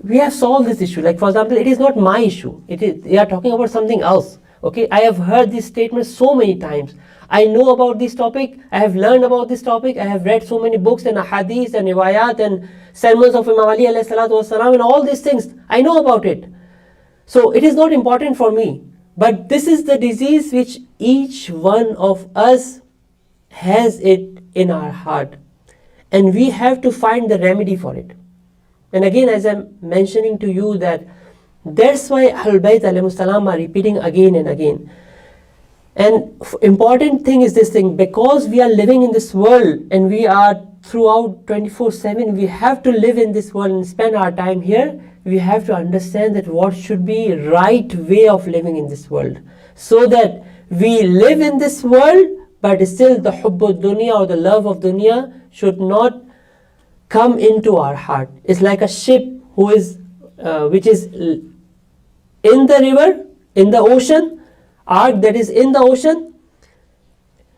we have solved this issue. Like for example, it is not my issue. They are talking about something else. Okay, I have heard this statement so many times. I know about this topic, I have learned about this topic, I have read so many books and hadiths and riwayat and sermons of Imam Ali alayhi salatu wasalam and all these things. I know about it. So it is not important for me. But this is the disease which each one of us has it in our heart. And we have to find the remedy for it. And again, as I'm mentioning to you, that's why Ahlul Bayt alayhimus salam are repeating again and again. And important thing is this thing, because we are living in this world and we are throughout 24/7, we have to live in this world and spend our time here. We have to understand that what should be right way of living in this world, so that we live in this world, but still the hubbud dunya or the love of dunya should not come into our heart. It's like a ship which is in the river, in the ocean, ark that is in the ocean,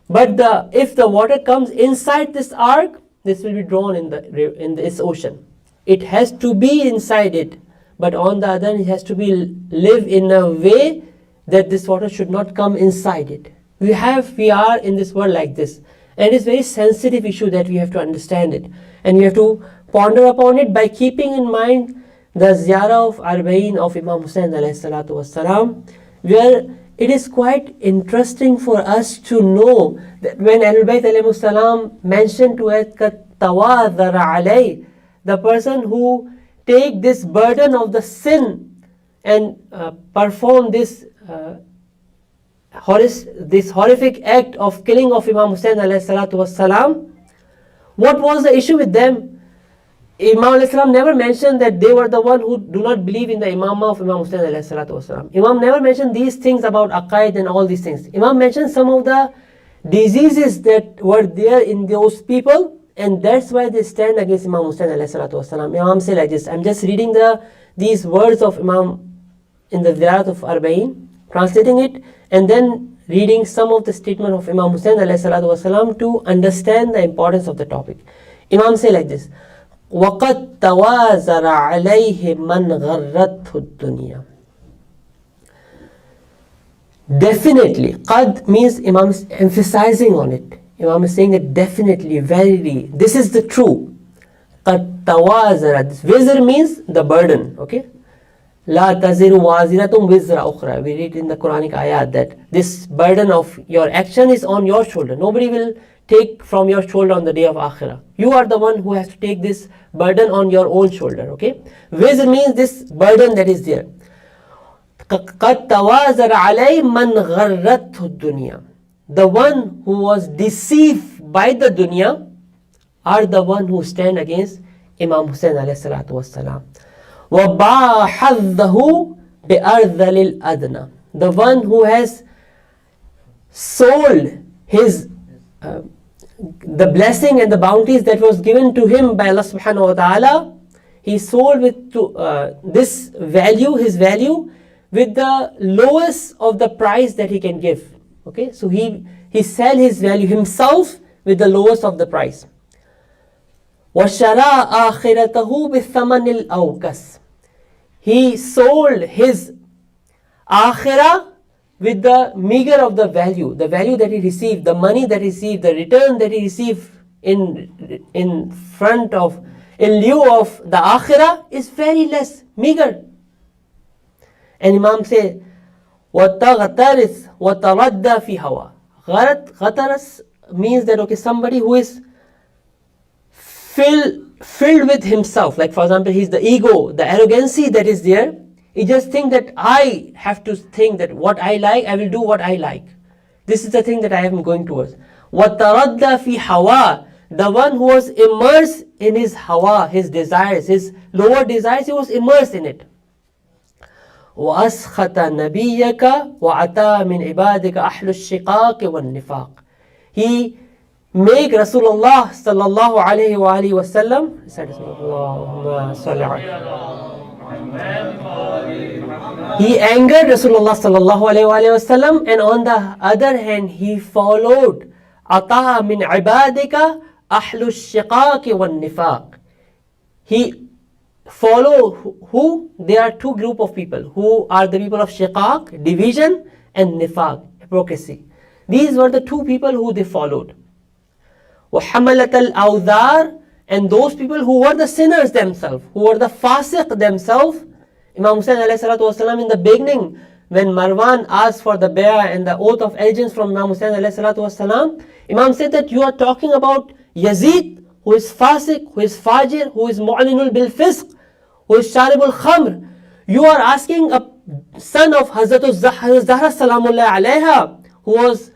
but if the water comes inside this ark, this will be drawn in this ocean. It has to be inside it, but on the other hand, it has to be live in a way that this water should not come inside it. We are in this world like this, and it's very sensitive issue that we have to understand it, and we have to ponder upon it by keeping in mind the Ziyarah of Arbaeen of Imam Hussain alayhi salatu wassalam, where it is quite interesting for us to know that when Ahlul Bayt alayhimus salam mentioned to us tawadhara alay, the person who take this burden of the sin and perform this horrific act of killing of Imam Hussain alayhi salatu wassalam, what was the issue with them? Imam alayhi salam never mentioned that they were the one who do not believe in the imamah of Imam Hussain alayhi salatu wasalam. Imam never mentioned these things about aqaid and all these things. Imam mentioned some of the diseases that were there in those people, and that's why they stand against Imam Hussain alayhi salatu wasalam. Imam said like this, I'm just reading these words of Imam in the Majlis-e-Arbaeen, translating it, and then reading some of the statement of Imam Hussain alayhi salatu wasalam to understand the importance of the topic. Imam said like this, وَقَدْ تَوَازَرَ عَلَيْهِ مَنْ غَرَّتْهُ الدُّنْيا. Definitely, qad means Imam is emphasizing on it. Imam is saying that definitely, verily, this is the true. قَدْ تَوَازَرَ, this wizr means the burden, okay? La taziru waziratum wizra ukhra. We read in the Quranic ayat that this burden of your action is on your shoulder. Nobody will take from your shoulder on the day of Akhirah. You are the one who has to take this burden on your own shoulder, okay? Wizr means this burden that is there. قَدْ تَوَازَرَ عَلَيْهِ مَنْ غَرَّتْهُ الدُّنْيا. The one who was deceived by the dunya are the one who stand against Imam Hussain alayhi salatu wassalam. وَبَاحَذَّهُ بِأَرْذَلِ الْأَدْنَى. The one who has sold his the blessing and the bounties that was given to him by Allah subhanahu wa ta'ala, he sold with this value, his value, with the lowest of the price that he can give. Okay, so he sell his value himself with the lowest of the price. وَشَرَى آخِرَتَهُ بِالثَّمَنِ الْأَوْكَسِ. He sold his akhirah with the meager of the value that he received, the money that he received, the return that he received in lieu of the akhirah is very less, meager. And Imam said, وَتَغْتَرِثْ وَتَرَدَّى فِي هَوَى. Ghataras means that, okay, somebody who is filled with himself, like for example, he's the ego, the arrogancy that is there. He just think that I have to think that what I like, I will do what I like. This is the thing that I am going towards. وَتَرَدَّى فِي هَوَى. The one who was immersed in his hawa, his desires, his lower desires, he was immersed in it. وَأَسْخَطَ نَبِيَّكَ وَعَتَى مِنْ عِبَادِكَ أَحْلُ الشِّقَاقِ وَالنِّفَاقِ. He make Rasulullah sallallahu alayhi wa alihi wa sallam. He angered Rasulullah sallallahu alayhi wa sallam, and on the other hand, he followed Ataha min ibadika ahlu shiqaq wal nifaq. He follow who? There are two group of people who are the people of shiqaq, division, and nifaq, hypocrisy. These were the two people who they followed. وَحَمَلَةَ الْأَوْذَارِ. And those people who were the sinners themselves, who were the fasiq themselves. Imam Hussain alayhi salatu wasalam, in the beginning, when Marwan asked for the bay'ah and the oath of allegiance from Imam Hussain alayhi salatu wasalam, Imam said that you are talking about Yazid, who is fasiq, who is fajir, who is mu'linul bil fisq, who is sharibul khamr. You are asking a son of Hazrat Zahra salamullah alayha, who was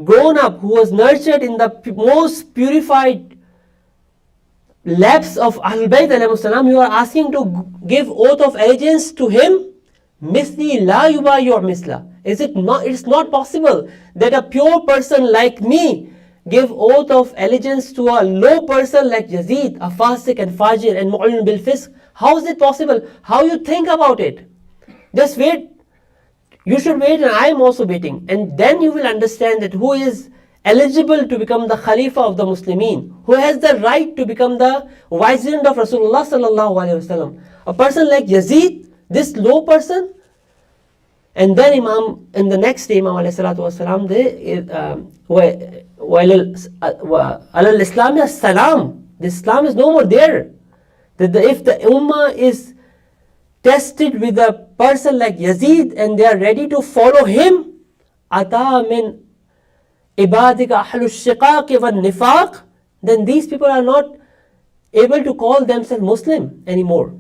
grown up, who was nurtured in the most purified laps of Ahlul Bayt alayhi salam, you are asking to give oath of allegiance to him? Misli la yubayu misla. Is it not? It's not possible that a pure person like me give oath of allegiance to a low person like Yazid, a fasiq and fajir and mu'lin bil fisq. How is it possible? How you think about it? Just wait. You should wait, and I am also waiting. And then you will understand that who is eligible to become the Khalifa of the Muslimin, who has the right to become the vicegerent of Rasulullah sallallahu alaihi wasallam. A person like Yazid, this low person. And then Imam, in the next day, Imam alayhi salatu wasalam, alal Islam ya salam. The Islam is no more there. That if the Ummah is tested with a person like Yazid and they are ready to follow him, ata min ibadika ahlu shiqaq wa nifaq, then these people are not able to call themselves Muslim anymore.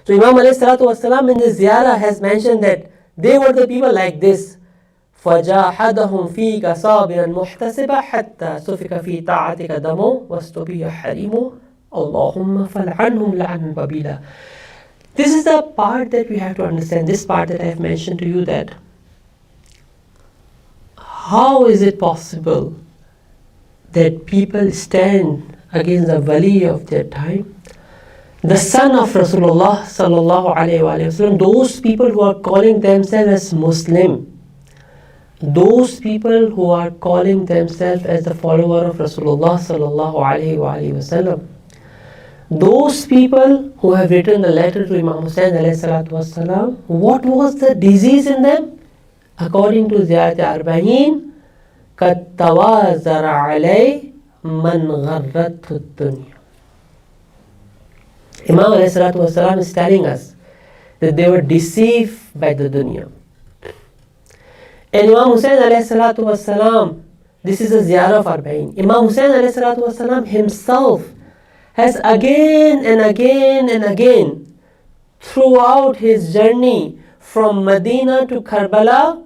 So Imam alayhi salatu wasalam in the ziyarah has mentioned that they were the people like this. فَجَاحَدَهُمْ فِيكَ صَابِرًا مُحْتَسِبًا حَتَّى سُفِكَ فِي طَاعَتِكَ دَمُ وَاسْتُبِيَ حَرِيمُ اللَّهُمَّ فَلْعَنْهُمْ لَعْنًا بَبِيلًا. This is the part that we have to understand, this part that I have mentioned to you, that how is it possible that people stand against the wali of their time, the son of Rasulullah sallallahu alaihi wasallam, those people who are calling themselves as Muslim, those people who are calling themselves as the follower of Rasulullah sallallahu alaihi wasallam, those people who have written the letter to Imam Hussain alayhi salatu wasalam, what was the disease in them? According to Majlis-e-Arbaeen, قَدْ تَوَازَرَ عَلَيْهِ مَنْ غَرَّتْهُ الدُّنْيَا. Imam alayhi salatu wasalam is telling us that they were deceived by the dunya. And Imam Hussain alayhi salatu wasalam, this is a ziyarah of Arbaeen. Imam Hussain alayhi salatu wasalam himself has again and again and again throughout his journey from Medina to Karbala,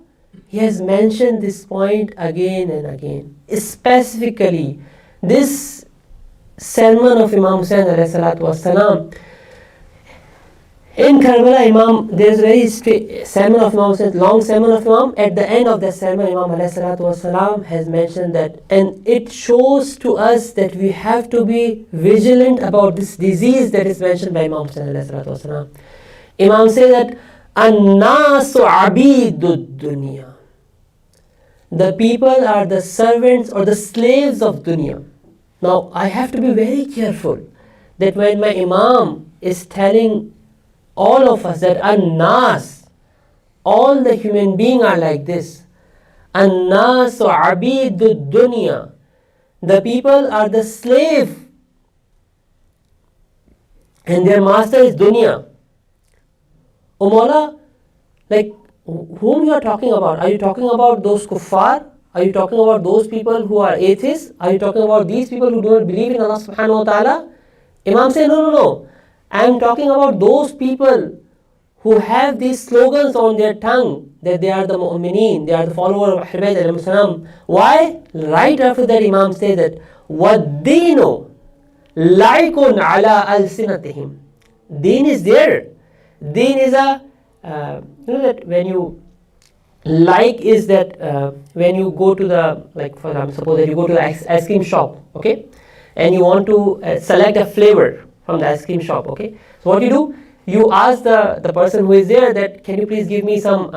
he has mentioned this point again and again. Specifically, this sermon of Imam Hussain alayhi salatu wasalam, in Karbala, there's a very sermon of Imam Hussain, long sermon of Imam. At the end of the sermon, Imam alayhi salatu wasalam has mentioned that, and it shows to us that we have to be vigilant about this disease that is mentioned by Imam Hussain alayhi salatu wasalam. Imam says that An-nasu abidud dunya. The people are the servants or the slaves of dunya. Now, I have to be very careful that when my Imam is telling all of us that An-nas, all the human beings are like this. An-nasu abidud dunya. The people are the slave and their master is dunya. O Mawla, like whom you are talking about? Are you talking about those kuffar? Are you talking about those people who are atheists? Are you talking about these people who do not believe in Allah subhanahu wa ta'ala? Imam said, no. I am talking about those people who have these slogans on their tongue that they are the mu'mineen, they are the follower of Ahlul Bayt alayhi salam. Why? Right after that, Imam said that وَالدِّينُ لَيْكٌ عَلَىٰ أَلْسِنَتِهِمْ. Deen is there. Deen is you know that when you is that when you go to the, like for example, suppose that you go to the ice cream shop, okay, and you want to select a flavor from the ice cream shop, okay. So what you do? You ask the person who is there that, can you please give me some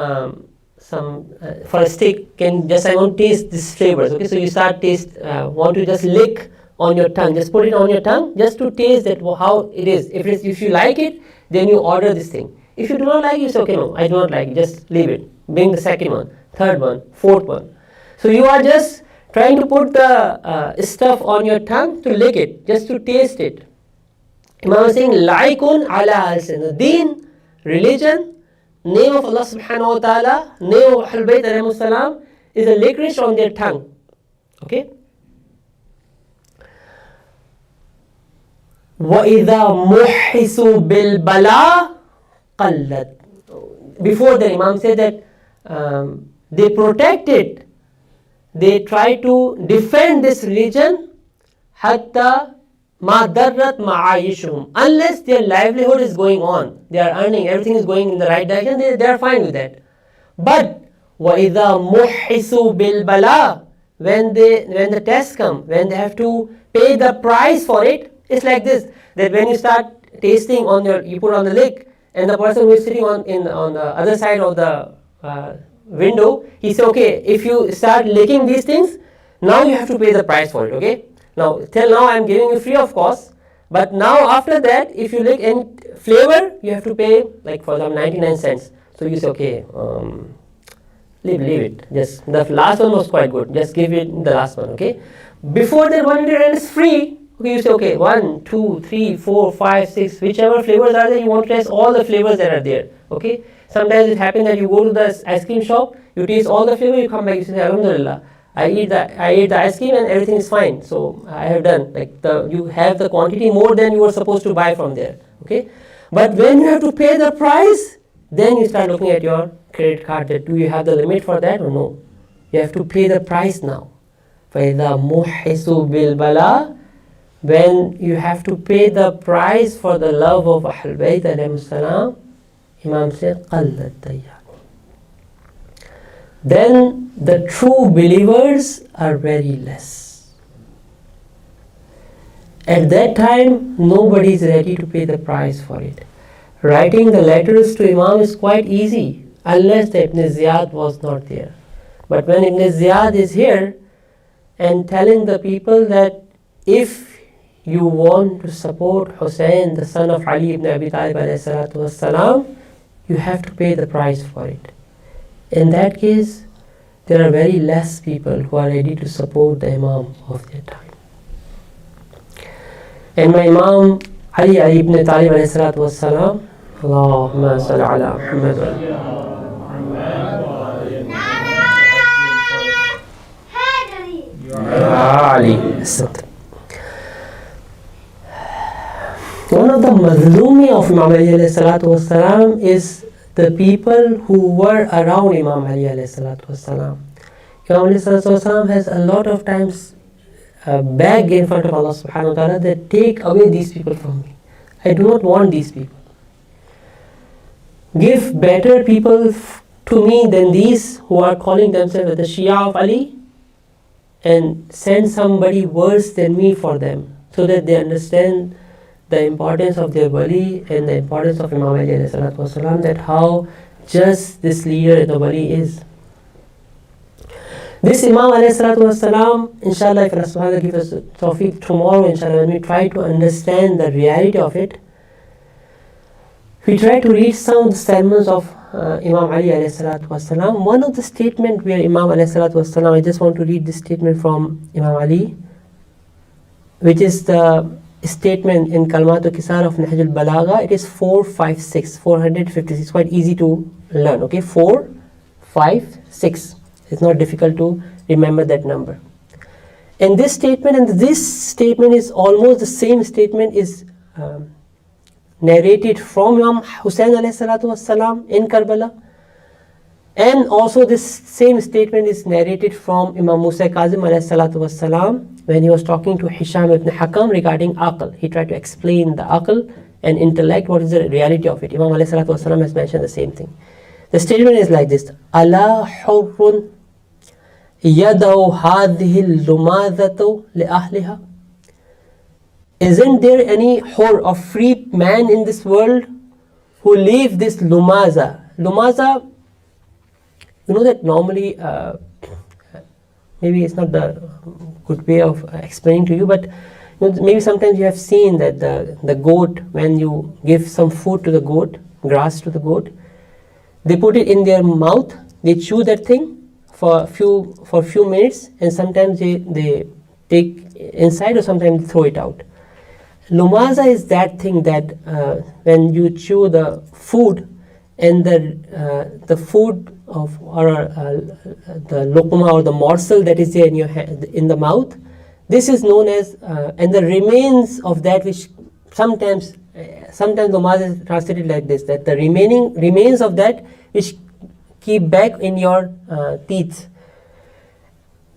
for a steak, I want to taste these flavors, okay. So you start want to just lick on your tongue, just put it on your tongue just to taste that how it is. If you like it, then you order this thing. If you do not like it, you say, okay, no, I do not like it, just leave it. Bring the second one, third one, fourth one. So you are just trying to put the stuff on your tongue to lick it, just to taste it. Imam is saying, Laikun ala alsin. Deen, religion, name of Allah subhanahu wa ta'ala, name of Ahlul Bayt alayhi salam, is a licorice on their tongue. Okay? وَإِذَا مُحِّسُوا بِالْبَلَىٰ قَلَّتْ. Before the Imam said that they protect it, they try to defend this religion حَتَّى مَا دَرَّتْ مَعَايِشُهُمْ. Unless their livelihood is going on, they are earning, everything is going in the right direction, they are fine with that. But وَإِذَا مُحِّسُوا بِالْبَلَىٰ, when the tests come, when they have to pay the price for it, it's like this, that when you start tasting you put on the lick, and the person who is sitting on the other side of the window, he says, okay, if you start licking these things, now you have to pay the price for it, okay? Now, till now I am giving you free of cost, but now after that, if you lick any flavor, you have to pay, like for example, 99 cents. So you say, okay, leave it. Just the last one was quite good. Just give it the last one, okay? Before that 100 is free. Okay, you say, okay, 1, 2, 3, 4, 5, 6, whichever flavors are there, you want to test all the flavors that are there. Okay, Sometimes it happens that you go to the ice cream shop, you taste all the flavor, you come back, you say, Alhamdulillah, I ate the ice cream and everything is fine. So I have done, you have the quantity more than you were supposed to buy from there. Okay? But when you have to pay the price, then you start looking at your credit card, that do you have the limit for that or no? You have to pay the price now. فَإِذَا مُحِّسُوا بِالْبَلَى, when you have to pay the price for the love of Ahlul Bayt alayhi salam, Imam said, قَلَّتْ دَيَّانُ. Then the true believers are very less. At that time, nobody is ready to pay the price for it. Writing the letters to Imam is quite easy, unless the Ibn Ziyad was not there. But when Ibn Ziyad is here and telling the people that if you want to support Hussein, the son of Ali ibn Abi Talib alayhi salatu wassalam, you have to pay the price for it. In that case, there are very less people who are ready to support the Imam of their time. And my Imam Ali ibn Talib alayhi salatu wassalam, Allahumma salli ala Muhammad wa Ali. One of the mazlumi of Imam Ali alayhi salatu wassalam is the people who were around Imam Ali alayhi salatu wassalam. Imam Ali salatu wassalam has a lot of times beg in front of Allah subhanahu wa ta'ala that take away these people from me. I do not want these people. Give better people to me than these who are calling themselves the Shia of Ali, and send somebody worse than me for them, so that they understand the importance of their wali and the importance of Imam Ali alayhi salatu wasalam, that how just this leader in the wali is. This Imam alayhi salatu wasalam, inshallah, if Allah subhanahu wa ta'ala gives us tawfiq tomorrow, inshallah, when we try to understand the reality of it, we try to read some of the sermons of Imam Ali alayhi salatu wasalam. One of the statement where Imam alayhi salatu wasalam, I just want to read this statement from Imam Ali, which is the statement in Kalmat al-Kisar of Nahj al-Balagha. It is 456, 456, quite easy to learn, okay, 456. It's not difficult to remember that number. And this statement is almost the same statement is narrated from Imam Hussein alayhi salatu wassalam in Karbala, and also this same statement is narrated from Imam Musa Kazim alayhi salatu wassalam when he was talking to Hisham ibn Hakam regarding aql. He tried to explain the aql and intellect, what is the reality of it. Imam alayhi salatu wassalam has mentioned the same thing. The statement is like this: Ala hurrun yadaw hadhihi lumadhatu li ahliha. Isn't there any hur or free man in this world who leave this lumaza? Lumaza, you know that normally, maybe it's not the good way of explaining to you, but you know, maybe sometimes you have seen that the goat, when you give some food to the goat, grass to the goat, they put it in their mouth, they chew that thing for a few minutes, and sometimes they take inside or sometimes they throw it out. Lumaza is that thing that when you chew the food, and the food of or the luqma or the morsel that is there in your hand, in the mouth, this is known as and the remains of that, which sometimes lumaza is translated like this, that the remains of that which keep back in your teeth,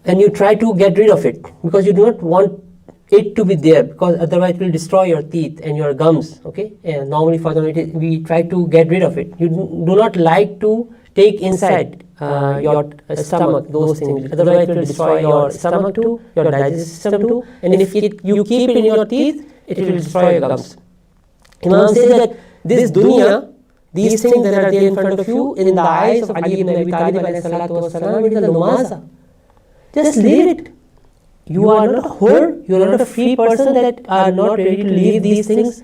and you try to get rid of it because you do not want it to be there, because otherwise it will destroy your teeth and your gums, okay? And normally for them we try to get rid of it. You do not like to take inside your stomach those things, otherwise it will destroy your stomach too, your digestive system too, and if you keep it in your teeth, it will destroy your gums. Imam says that this dunya, these things that are there in front of you, in the eyes of Ali ibn Abi Talib alayhi salatu wasalam, it is a lumaza. Just leave it. You are not a hur, you are not a free person that are not ready to leave these things,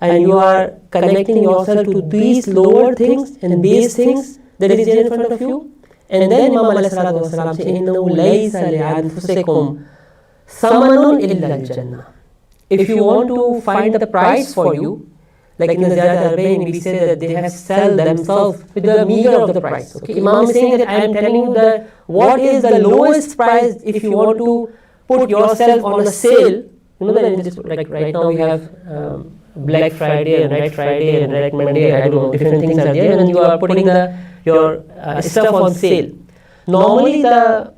and you are connecting yourself to these lower things and base things that is there in front of you. And then Imam alayhi salatu wasalam says, إِنَّهُ لَيْسَ لِأَنفُسِكُمْ ثَمَنٌ إِلَّا الْجَنَّةِ. If you want to find the price for you, like in the Majlis-e-Arbaeen, we say that they have sold themselves with the meager of the price. Okay, Imam is saying that I am telling you that what is the lowest price if you want to put yourself on a sale. You know that in this, like right now we have Black Friday and Red Friday and Red Monday, I don't know, different things are there, and you are putting your stuff on sale. Normally the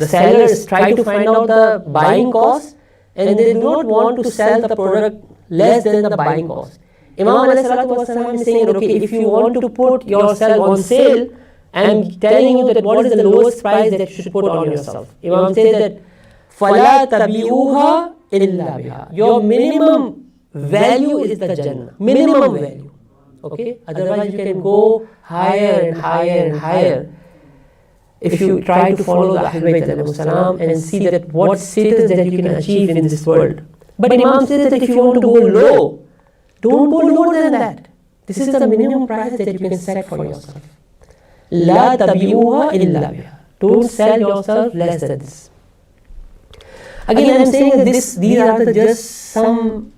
sellers try to find out the buying cost, and they do not want to sell the product less than the buying cost. Imam ﷺ is saying, okay, if you want to put yourself on sale, I am telling you that what is the lowest price that you should put on yourself. Imam says that فَلَا تَبِيُوهَا إِلَّا بِهَا. Your minimum value is the Jannah. Minimum value. Okay? Otherwise you can go higher and higher and higher. If you try to follow the Ahlul Bayt and see that what status that you can achieve in this world. But Imam says that if you want to go low, don't go lower than that. This is the minimum price that you can set for yourself. La tabi'uha illa biha. Don't sell yourself less than this. Again, I am saying that these are just some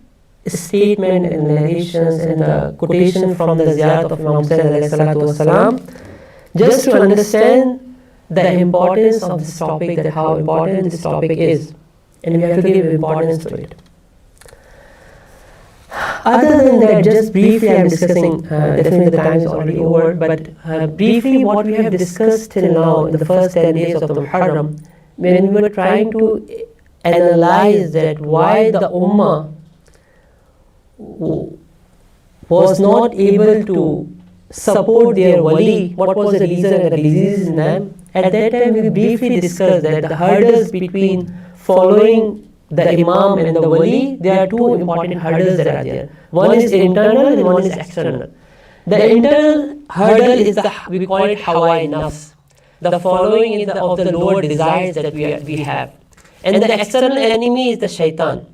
statement and narrations and the quotation from the ziyarat of Imam Hussain alayhi salatu wasalam, just to understand the importance of this topic, that how important this topic is, and we have to give importance to it. Other than that, just briefly I am discussing, definitely the time is already over, but briefly what we have discussed till now in the first 10 days of the Muharram, when we were trying to analyze that why the Ummah was not able to support their wali, what was the reason and the disease in them. At that time we briefly discussed that the hurdles between following the Imam and the wali, there are two important hurdles that are there. One is internal and one is external. The internal hurdle is we call it Hawa nafs, the following of the lower desires that we have. And the external enemy is the shaitan.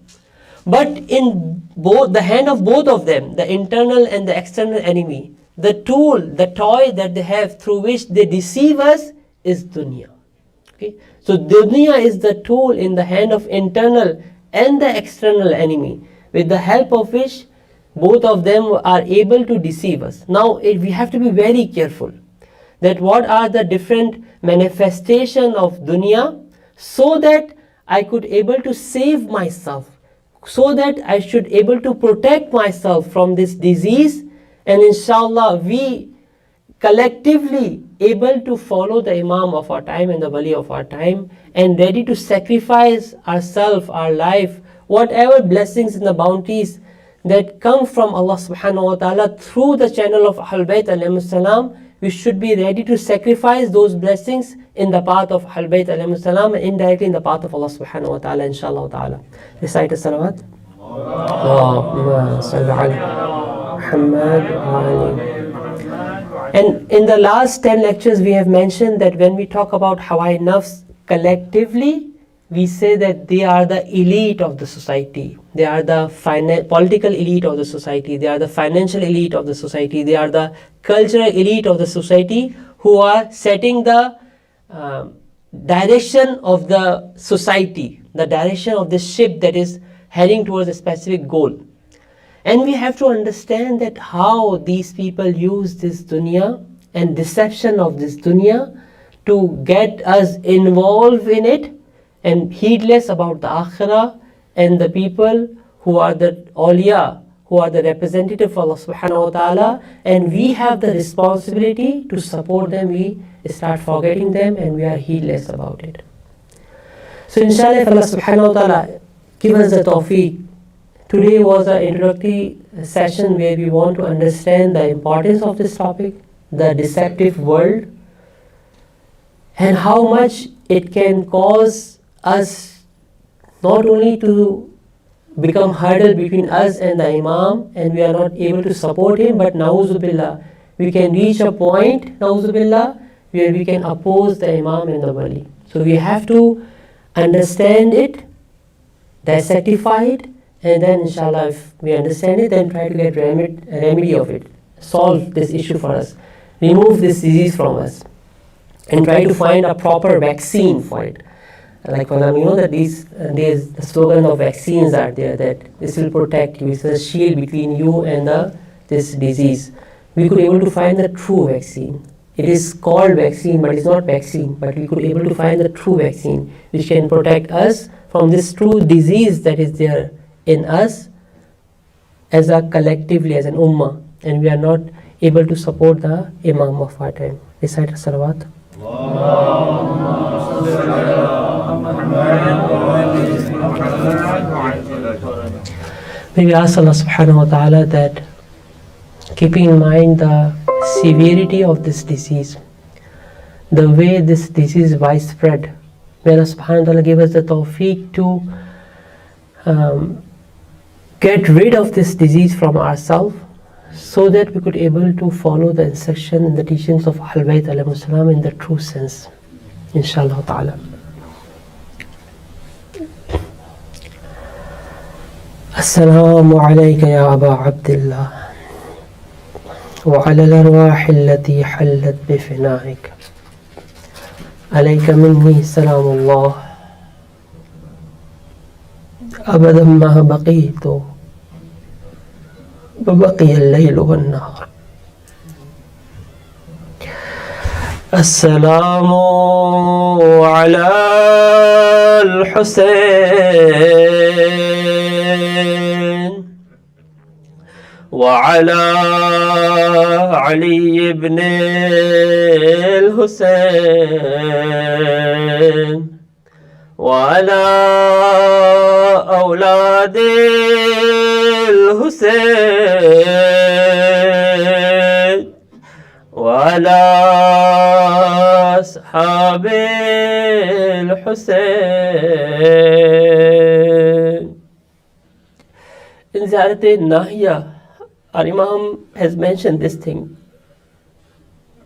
But in both the hand of both of them, the internal and the external enemy, the tool, the toy that they have through which they deceive us is dunya. Okay? So dunya is the tool in the hand of internal and the external enemy, with the help of which both of them are able to deceive us. Now we have to be very careful that what are the different manifestations of dunya, so that I could able to save myself, so that I should able to protect myself from this disease, and inshallah we collectively able to follow the Imam of our time and the Wali of our time, and ready to sacrifice ourselves, our life, whatever blessings and the bounties that come from Allah subhanahu wa ta'ala through the channel of Ahlul Bayt alayhi salam, we should be ready to sacrifice those blessings in the path of Ahlul Bayt alayhi salam, and indirectly in the path of Allah subhanahu wa ta'ala, inshallah ta'ala. Recite as-salawat. Allahumma salli ala Muhammad wa ali. And in the last 10 lectures we have mentioned that when we talk about Hawa nafs collectively, we say that they are the elite of the society. They are the political elite of the society. They are the financial elite of the society. They are the cultural elite of the society, who are setting the direction of the society, the direction of the ship that is heading towards a specific goal. And we have to understand that how these people use this dunya and deception of this dunya to get us involved in it and heedless about the akhirah, and the people who are the awliya, who are the representative of Allah subhanahu wa ta'ala, and we have the responsibility to support them. We start forgetting them and we are heedless about it. So inshallah, if Allah subhanahu wa ta'ala give us the tawfiq, today was an introductory session where we want to understand the importance of this topic, the deceptive world, and how much it can cause us not only to become hurdle between us and the Imam, and we are not able to support him, but na'uzubillah, we can reach a point, na'uzubillah, where we can oppose the Imam and the Wali. So we have to understand it, dissectify it, and then inshallah if we understand it, then try to get remedy of it, solve this issue for us, remove this disease from us, and try to find a proper vaccine for it. Like for example, you know that these days the slogan of vaccines are there, that this will protect you, it's a shield between you and this disease. We could able to find the true vaccine. It is called vaccine, but it's not vaccine. But we could able to find the true vaccine, which can protect us from this true disease that is there in us as a collectively, as an ummah, and we are not able to support the Imam of our time. Recite salawat. Maybe ask Allah subhanahu wa ta'ala that, keeping in mind the severity of this disease, the way this disease is widespread, may Allah subhanahu wa ta'ala give us the tawfiq to get rid of this disease from ourselves, so that we could able to follow the instruction and the teachings of Ahl Bayt alayhi salam in the true sense, inshallah ta'ala. Assalamu alayka ya Aba Abdullah wa ala al-arwah allati hallat bi fina'ik. Alayka minni salamullah abadan ma baqitu وبقي الليل والنهار. السلام على الحسين وعلى علي بن الحسين وعلى أولاد الحسين وعلى أصحاب الحسين. In Ziyarat-e-Nahiya, our Imam has mentioned this thing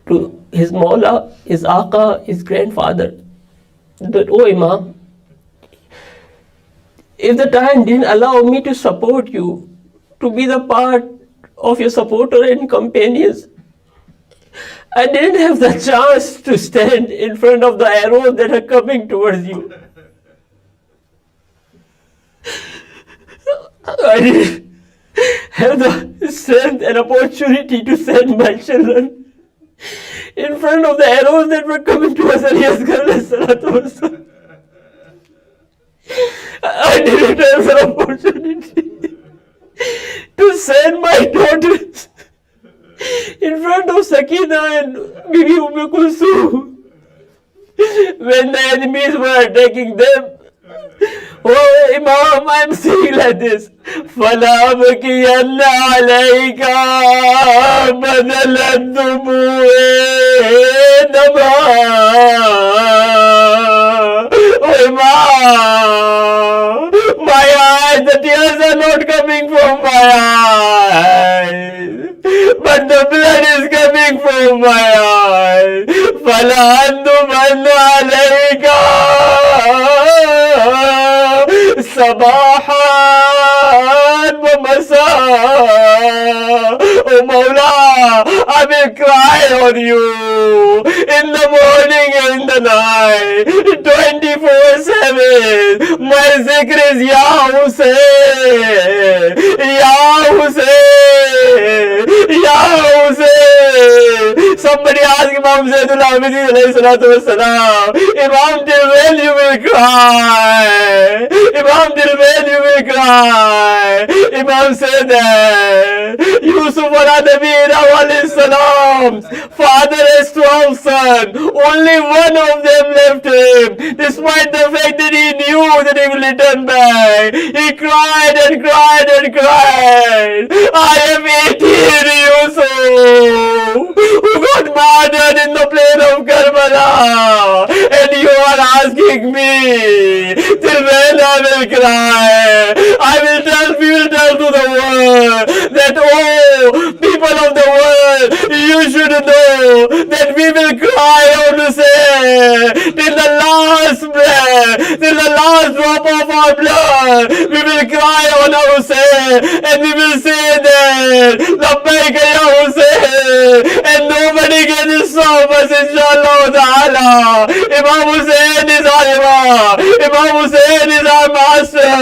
to his Mawla, his Aqa, his grandfather, that, "Oh Imam, if the time didn't allow me to support you, to be the part of your supporter and companions, I didn't have the chance to stand in front of the arrows that are coming towards you. I didn't have the strength and opportunity to send my children in front of the arrows that were coming towards us. I didn't have the opportunity to send my daughters in front of Sakina and Bibi Kulsum when the enemies were attacking them. Oh Imam, I'm saying like this. فَلَا بَكِيَنَّ عَلَيْكَ بَدَلَ الدُّمُوعِ نَبَا. Oh Imam, my eyes, the tears are not coming from my eyes, but the blood is coming from my eyes. فَلَا أَنْدُمَنَّ عَلَيْكَ صباحا ومساء. Oh Mawla, I will cry on you in the morning and in the night, 24/7. My zikr is Ya Hussein, Ya Hussein, Ya Hussein. Somebody asked Imam Zaidul Abidin alayhi salatu wassalam, Imam, till when you will cry? Imam, till when you will cry? Imam said that Yusuf alayhi salam's father has 12 sons. Only one of them left him, despite the fact that he knew that he will return back. He cried and cried and cried. I am 18 Yusuf, who got murdered in the plain of Karbala, and you are asking me till when I will cry. We will tell to the world that, oh, people of the world, you should know that we will cry out to say, till the last breath, till the last drop of our blood, we will cry on Hussein, and we will say that, Labbaik ya Hussein, and nobody begin this service inshallah ta'ala. Imam Hussain is our Imam. Imam Hussain is our master.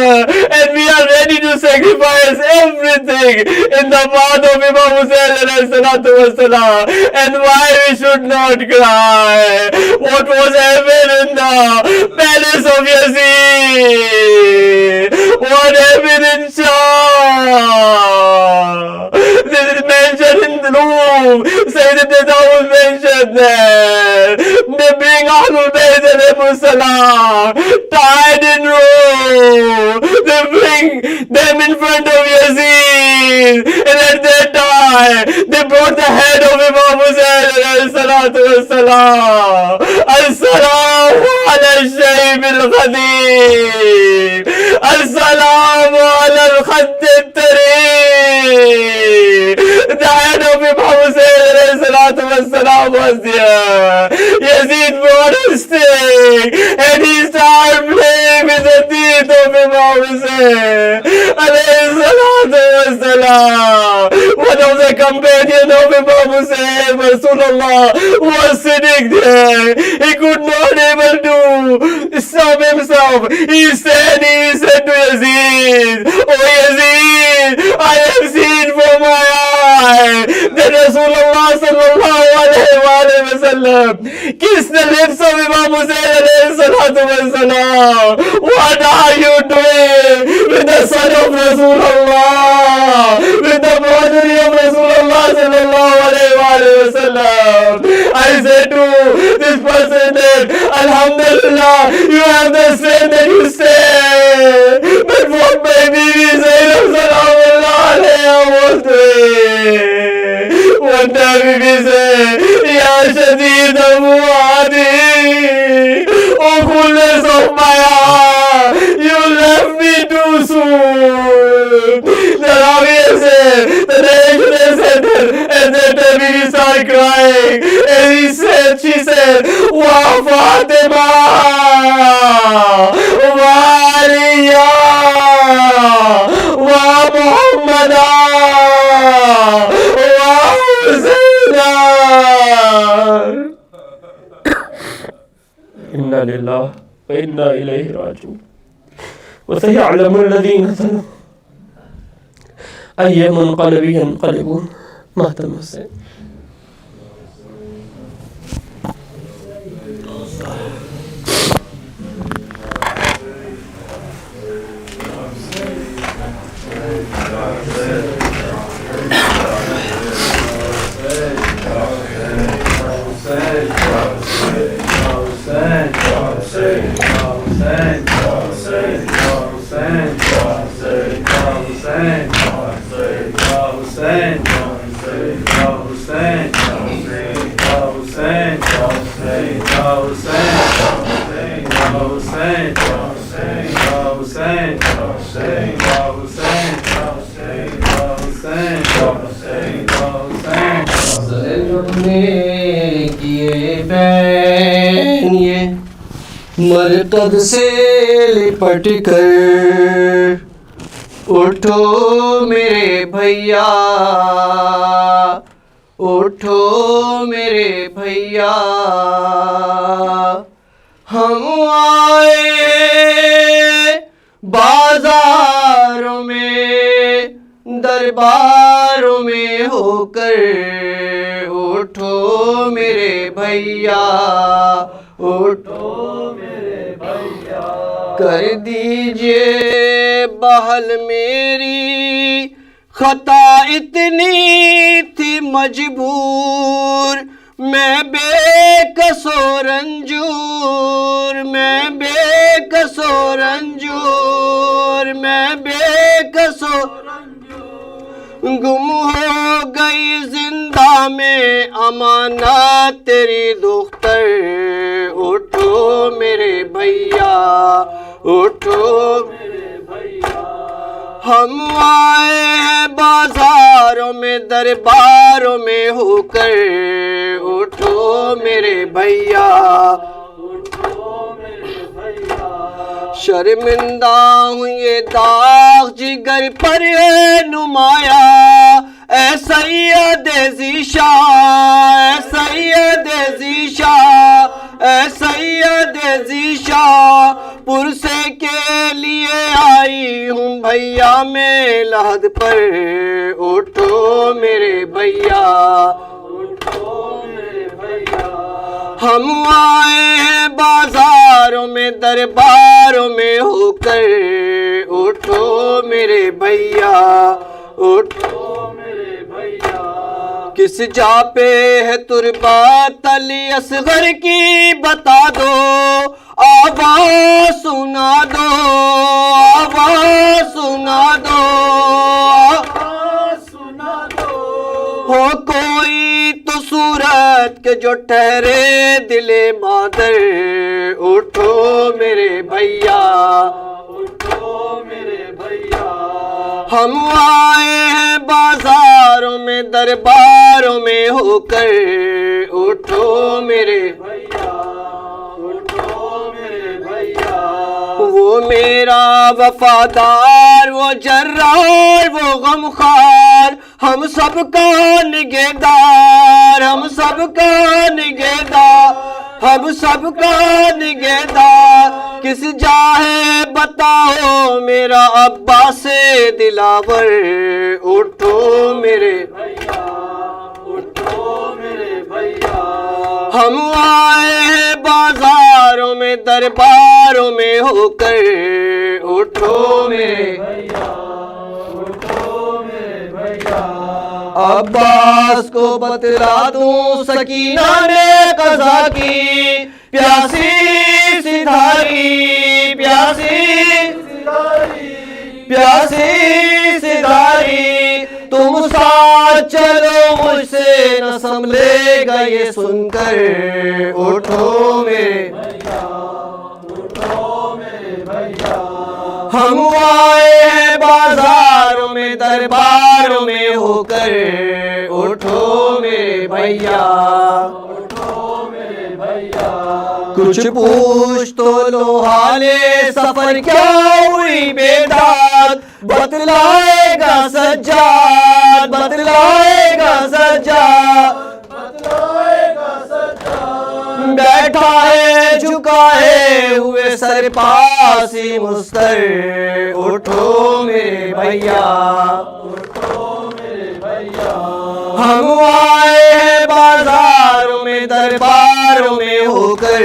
And we are ready to sacrifice everything in the path of Imam Hussain alayhi salatu wassalam. And why we should not cry? What was happened in the palace of Yazid? What happened in Shah? This is mentioned in the room. Sayyidat was mentioned there. They bring Ahlul Bayt alayhi salam tied in row. They bring them in front of Yazid, and at that time they brought the head of Imam Hussain alayhi salatu wassalam. As-salamu ala al-shayb al-qadim. As-salamu ala al-khadd al-tariq. The head of Imam Hussain alayhi salatu wassalam was there. Yazid brought a stick and he started playing with the teeth of Imam Hussain alayhi salatu wassalam. One of the companions of Imam Hussain, Rasulullah, was sitting there. He could not able to stop himself. He said to Yazid, "Oh Yazid, I have seen from my eye that Rasulullah sallallahu alayhi wa sallam kissed the lips of Imam Hussain alayhi salatu wassalam. What are you doing with the son of Rasulullah, with the progeny of Rasulullah sallallahu alayhi wa sallam?" I said to this person that, "Alhamdulillah, you have the strength that you say, but what my baby Zainab sallallahu alayha was doing." One time Bibi said, "Ya Shadeed al-Muadi, oh coolness of my heart, you left me too soon." The Ravi said, the narration said that, and then the Bibi started crying, and she said, "Wa Fatima, wa Aliya, wa Muhammada, wa Husaina." Inna lillahi wa inna ilayhi raji'un. وسيعلم الذين ظلموا أي منقلب ينقلبون. مات المحسن. मरकद से लिपट कर उठो मेरे भैया, उठो मेरे भैया, हम आए बाजारों में दरबारों में होकर। उठो मेरे भैया, उठो मेरे भैया, कर दीजिए बहल मेरी खता इतनी थी मजबूर। मैं बेकसो रंजूर, मैं बेकसो रंजूर, मैं बेकसो गुम हो गई जिंदा में अमानत तेरी दुख्तर। उठो मेरे भैया, उठो मेरे भैया, हम आए हैं बाजारों में दरबारों में होकर। उठो मेरे भैया, उठो मेरे भैया, शर्मिंदा हूँ ये दाग जिगर पर है नुमाया। ऐ सैयद ज़ीशा, ऐ सैयद جہاد پر اٹھو میرے بھیا ہم آئے ہیں بازاروں میں درباروں میں ہو کر اٹھو میرے بھیا اٹھو میرے بھیا کس جا پہ ہے تربات علی اصغر کی بتا دو آواز سنا دو آواز سنا دو ہو کوئی تو صورت کے جو ٹھہرے دل مادر اٹھو میرے بھیا اٹھو میرے بھیا ہم آئے ہیں بازاروں میں درباروں میں ہو کر اٹھو میرے بھیا اٹھو میرے بھیا وہ میرا وفادار وہ جرار وہ غمخوار ہم سب کا نگہدار ہم سب کا نگہدار ہم سب کا نگہدار کس جا ہے بتاؤ میرا عباس دلاور اٹھو میرے بھیا اٹھو میرے بھیا ہم آئے ہیں بازاروں میں درباروں میں ہو کر اٹھو میرے بھیا عباس کو بتلا دوں سکینہ نے قضا کی پیاسی سدھاری پیاسی سدھاری تم ساتھ چلو مجھ سے نہ سنبھلے گا یہ سن کر اٹھو میرے ہم آئے ہیں بازاروں میں درباروں میں ہو کر اٹھو میرے بھیا اٹھو میرے بھیا کچھ پوچھ تو لو حال سفر کیا ہوئی بیداد بتلائے گا سجاد بتلائے گا سجاد بیٹھا ہے جھکائے ہوئے سر پاسی مستر اٹھو میرے بھیا اٹھو میرے بھیا ہم آئے ہیں بازاروں میں درباروں میں ہو کر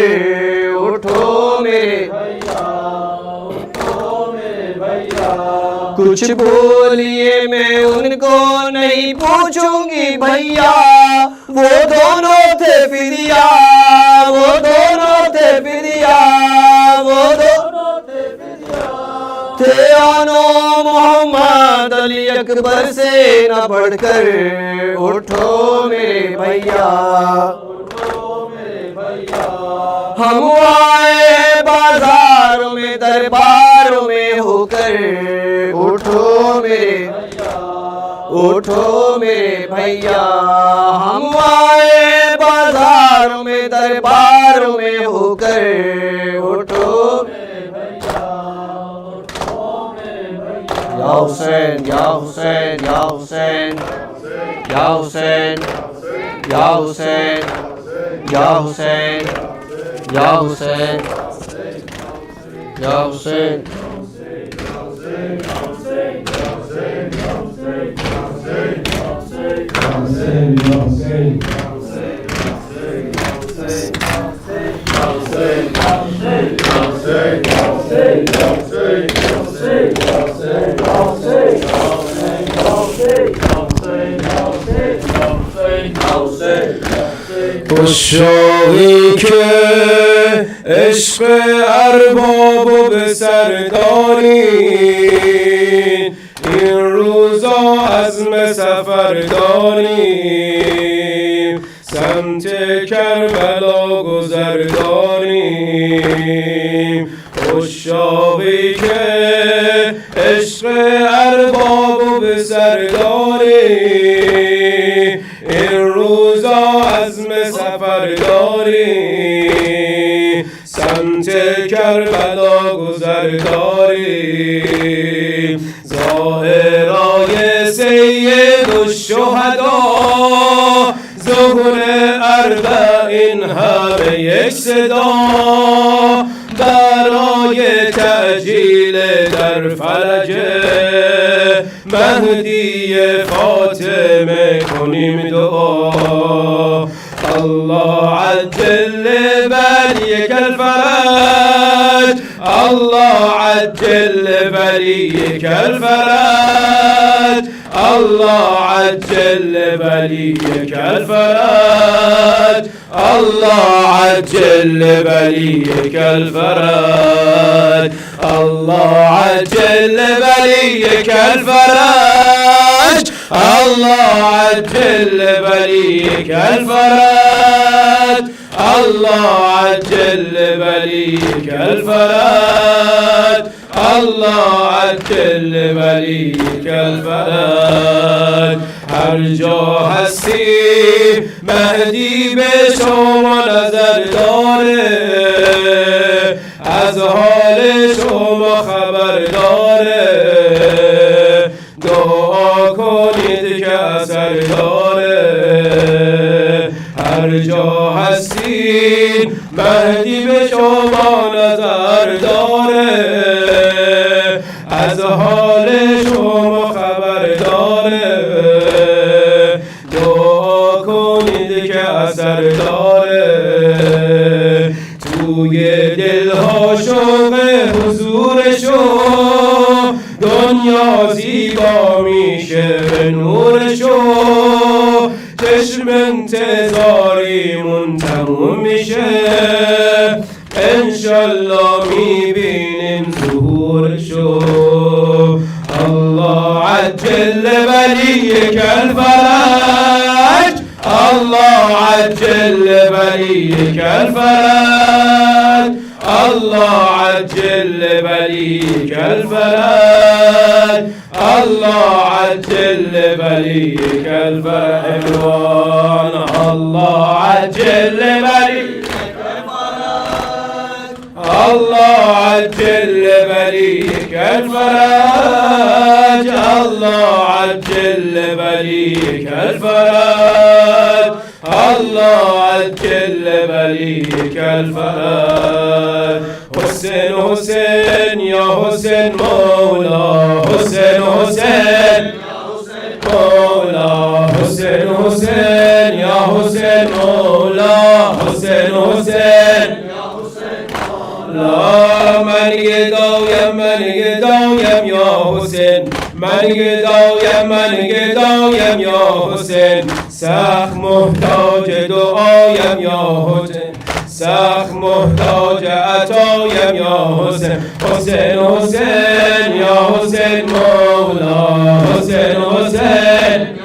اٹھو میرے بھیا اٹھو میرے بھیا کچھ بولیے میں ان کو نہیں پوچھوں گی بھیا وہ دونوں تھے فدیہ وہ دونوں تھے فدیہ وہ دونوں تھے فدیہ تھے آنو محمد علی اکبر سے نہ بڑھ کر اٹھو میرے بھیا اٹھو میرے بھیا ہم آئے ہیں بازاروں میں درباروں میں ہو کر اٹھو میرے اٹھو میرے بھیا ہم آئے ہیں بازاروں میں درباروں میں ہو کر اٹھو میرے بھیا اٹھو میرے بھیا یا حسین یا حسین یا حسین یا حسین یا حسین یا حسین یا حسین یا حسین خوشوقی که عشق ارباب و به سر داریم این روزا عزم سفر داریم سمت کربلا گذر داریم خوشوقی که عشق ارباب و به سر داریم این روزا عزم سفر داریم سمت کربلا گذر داریم ظاهرای سید الشهدا ظهور اربعین همه یک صدا برای تعجیل در فرج مهدی فاطمه کنیم دعا الله عجل بلیک الفرج الله عجل بلیک الفرج الله عجل بلیک الفرج الله عجل بلیک الفرج الله عجل بلیک الفرج الله عجل بلیک الفرج الله عجل بلیک الفرج الله عجل بلیک الفرج هر جا هستی مهدی به شما نظر داره از حال شما خبر داره دعا کنید که اثر داره هر جا هستین مهدی به شما نظر داره از حال شما خبر داره دعا کنید که اثر داره توی دلها شوق حضورشو دنیا زیبا میشه به نورشو چشم انتظاریمون تموم میشه انشالله میبینیم ظهورشو الله عجل بلیک الفرج الله عجل بلیک الفرج الله عجل بلیک الفرج الله عجل بلیک الفرج الله عجل بلیک الله عجل بلیک الفرج الله عجل بلیک الفرج الله عجل بلیک الفرج حسین حسین یا حسین مولا حسین حسین مولا حسین حسین یا حسین مولا حسین حسین لا من گدایم یا حسین من گدایم یا حسین سخت محتاج دعایم یا حسین سخت محتاج عطایم یا حسین حسین حسین یا حسین مولا حسین حسین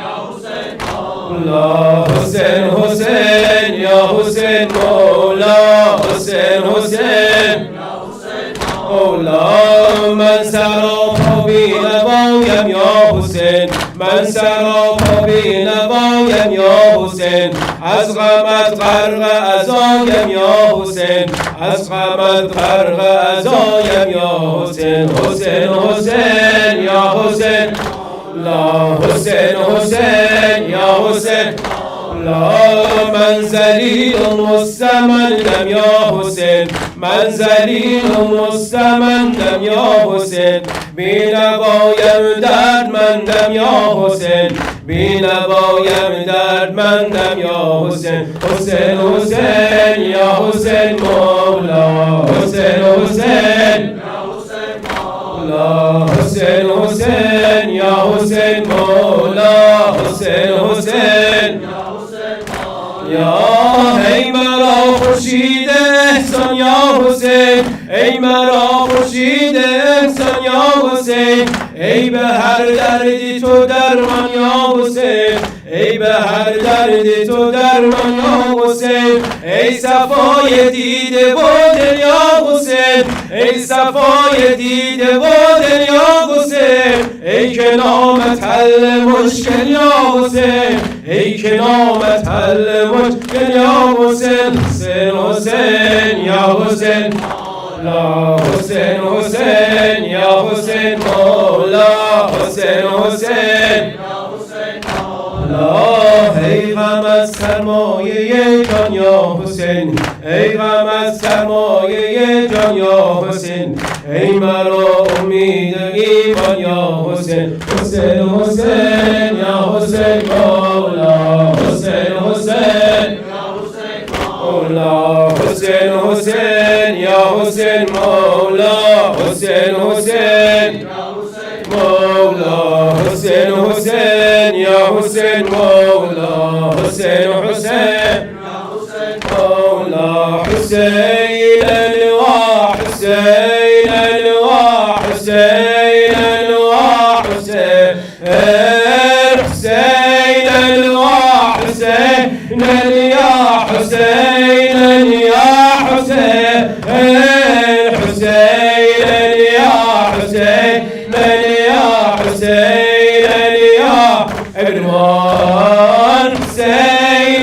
مولا حسین حسین یا حسین مولا حسین حسین مولا من سراپا بینوایم یا حسین من سراپا بینوایم یا حسین از غمت غرق عزایم یا حسین از غمت غرق عزایم یا حسین حسین حسین یا حسین لا حسین حسین یا حسین لا من ذلیل مستمندم یا حسین من ذلیل مستمندم یا حسین بینوایم دردمندم یا حسین بینوایم دردمندم یا حسین حسین حسین یا حسین مولا حسین حسین مولا حسین حسین یا حسین مولا حسین حسین یا ای مرا خورشید احسان یا حسین ای مرا خورشید احسان یا حسین ای به هر دردی تو درمان یا حسین ای به هر دردی تو درمان یا حسین ای صفای دیده و دل یا حسین ای صفای دیده و دل یا حسین ای که نامت حل مشکل یا حسین ای که نامت حل مشکل یا حسین حسین حسین یا حسین لا حسین حسین یا حسین مولا حسین حسین لا ای غم از سرمایه جان یا حسین ای غم از سرمایه جان یا حسین ای مرا امید ایمان یا حسین حسین حسین یا حسین مولا حسین حسین مولا حسین حسین یا حسین مولا حسین حسین مولا حسین حسین یا حسین مولا حسین حسین مولا حسین الوا حسین الوا حسین الوا حسین حسین الوا حسین يا حسين يا حسين حسين يا حسين يا حسين يا عنوان حسين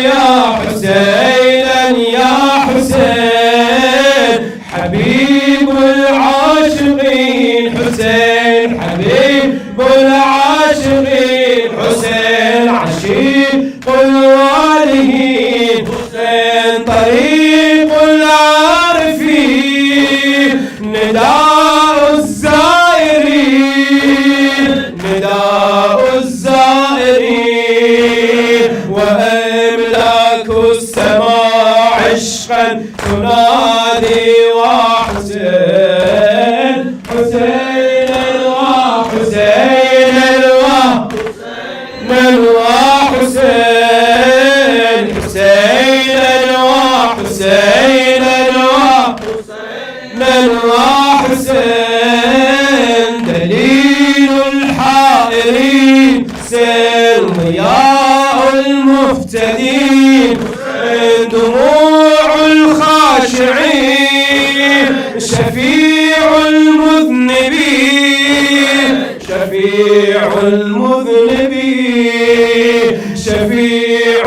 يا حسين يا حسين حبيب العاشقين حسين حبيب العاشقين حسين عشيق الوالهين حسين طريق العارفين نداء الزائرين نداء الزائرين وأملاك السماء عشقا تنادي وحسين حسين وحسين حسين حسين وحسين وحسين دليل الحائرين سر ضياء المهتدين دموع الخاشعين شفيع المذنبين شفيع المذنبين شفيع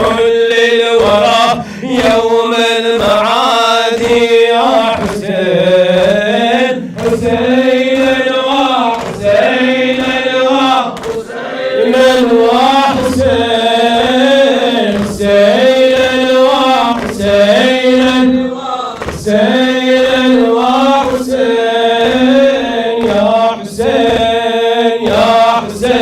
للورى يوم المعاد يا حسين حسين وحسين وحسين وحسين حسين وحسين حسين وحسين يا حسين يا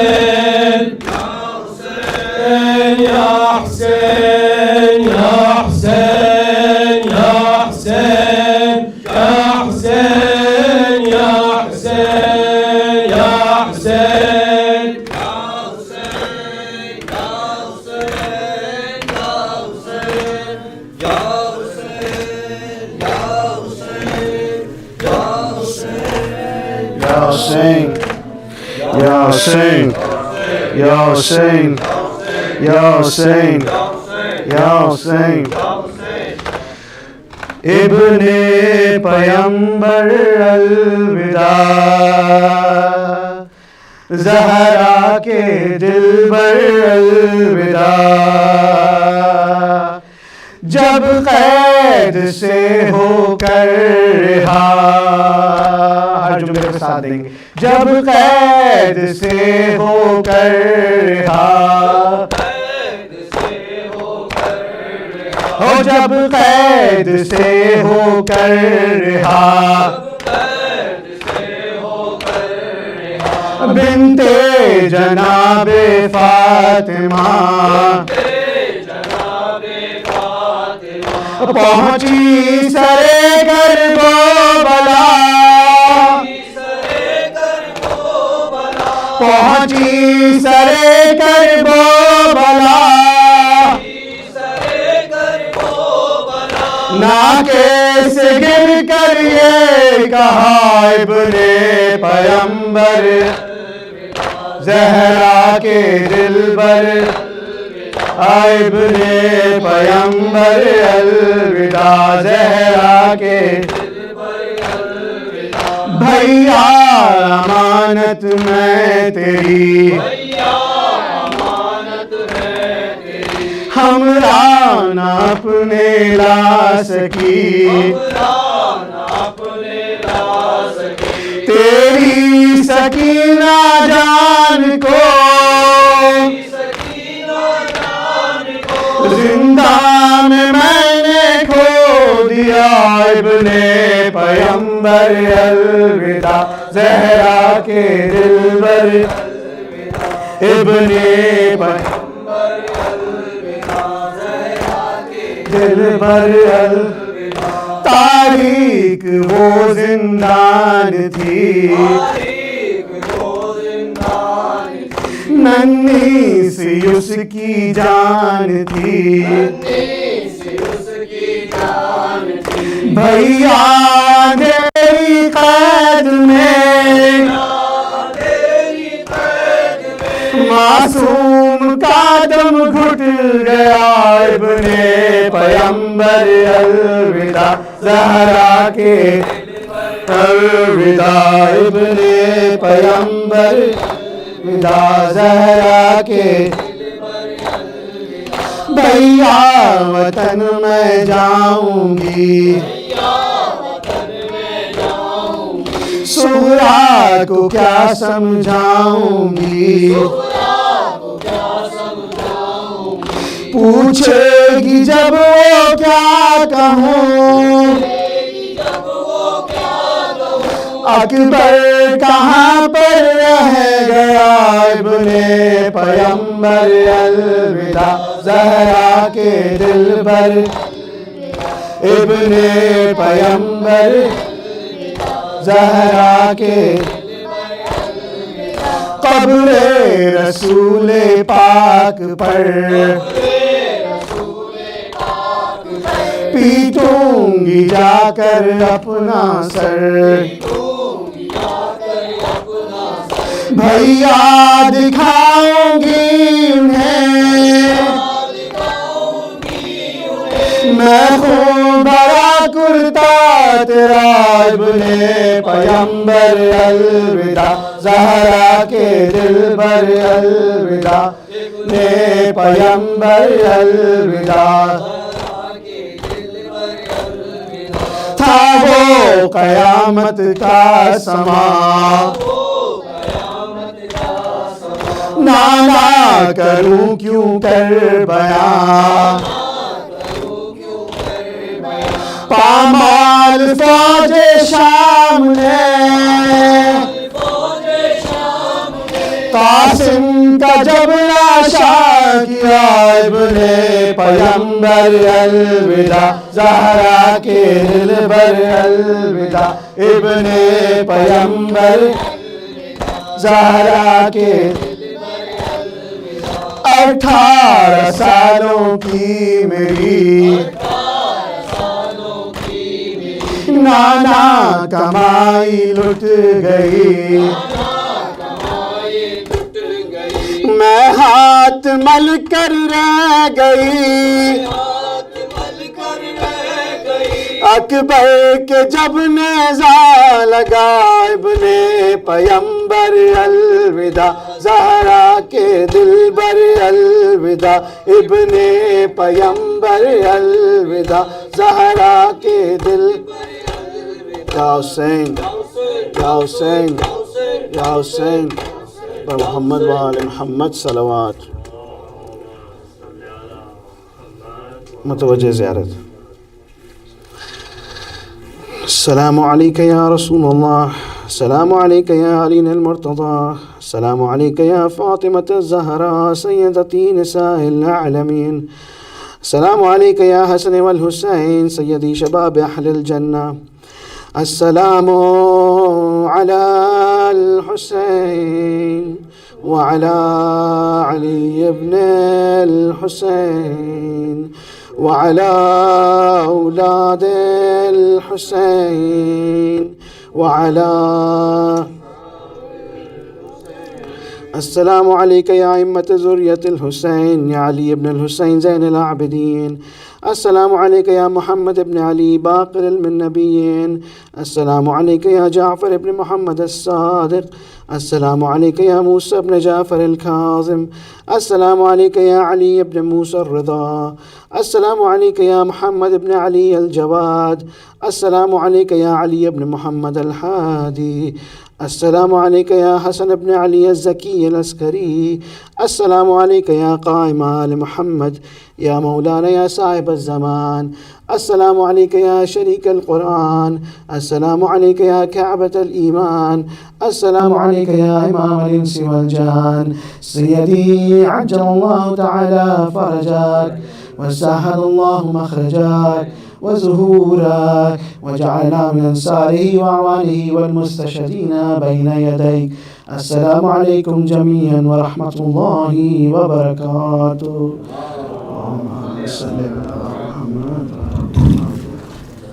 حسين يا حسين يا حسين يا حسين يا حسين يا حسين يا حسين Ya Hussein, Ya Hussein, Ya Hussein, Ya Hussein. İbn-i Peygamber elvida, Zahra ke dilber elvida. जब कैद से होकर रिहा, हर जुमले के साथ देंगे, जब कैद से होकर रिहा, हो जब कैद से होकर रिहा, बिन्ते जनाबे फातिमा पहुंची सरे करबो बला, पहुंची सरे करबो बला, नाके से गिर कर ये कहा इब्ने पैगंबर ज़हरा के दिलबर, इब्ने पैगंबर अलविदा ज़हरा के भैया अमानत मैं तेरी, हमरा न अपने ला सकी, तेरी सकीना जान को जिंदा में मैंने खो दिया इब्ने پیمبر الوداع زہرا کے دلبر ابن پیمبر الوداع زہرا کے دلبر تاریخ وہ زندان تھی ننھی سی اس کی جان تھی بھیا تیری قید میں معصوم کا دم گھٹ گیا ابن پیمبر الوداع زہرا کے الوداع ابن پیمبر الوداع زہرا کے بھیا وطن میں جاؤں گی سغرا کو کیا سمجھاؤں گی پوچھے گی جب وہ کیا کہوں اکبر کہاں پر رہ گیا ابن پیمبر الوداع زہرا کے دلبر ابن پیمبر زہرا کے قبر رسول پاک پر پیٹوں گی جا کر اپنا سر بھیا دکھاؤں گی انہیں میں خون بھرا کرتا تیرا ابن پیمبر الوداع زہرا کے دلبر الوداع ابن پیمبر الوداع تھا وہ قیامت کا سما نانا کروں کیوں کر بیان پامال فوج شام نے قاسم کا جب لاشا کیا ابن پیمبر الوداع زہرا کے دلبر الوداع ابن پیمبر زہرا کے 18 سالوں کی میری نانا کمائی لٹ گئی میں ہاتھ مل کر رہ گئی اکبر کے جب نیزہ لگا ابن پیمبر الوداع زہرا کے دلبر الوداع ابن پیمبر الوداع زہرا کے دل یا حسین یا حسین یا حسین محمد و آل محمد صلوات متوجہ زیارت السلام علیک یا رسول اللہ السلام علیک یا علی المرتضی السلام علیک یا فاطمة الزہراء سیدتی نساء العالمین السلام علیک یا حسن والحسین سیدی شباب اہل الجنہ السلام علی الحسین وعلى علي ابن الحسين وعلى أولاد الحسين وعلى السلام عليك يا أئمة ذرية الحسين يا علي بن الحسين زين العابدين السلام عليك يا محمد بن علي باقر النبيين السلام عليك يا جعفر بن محمد الصادق السلام عليك يا موسى بن جعفر الكاظم السلام عليك يا علي بن موسى الرضا السلام عليك يا محمد بن علي الجواد السلام عليك يا علي بن محمد الحادي السلام عليك يا حسن بن علي الزكي العسكري السلام عليك يا قائم آل محمد يا مولانا يا صاحب الزمان. السلام عليك يا شريك القرآن. السلام عليك يا كعبة الإيمان. السلام عليك يا إمام الإنس والجان. سيدي عجل الله تعالى فرجك وسهل الله مخرجك وزهورك وجعلنا من أنصاره وأعوانه والمستشهدين بين يديك. السلام عليكم جميعا ورحمة الله وبركاته. اللهم صل على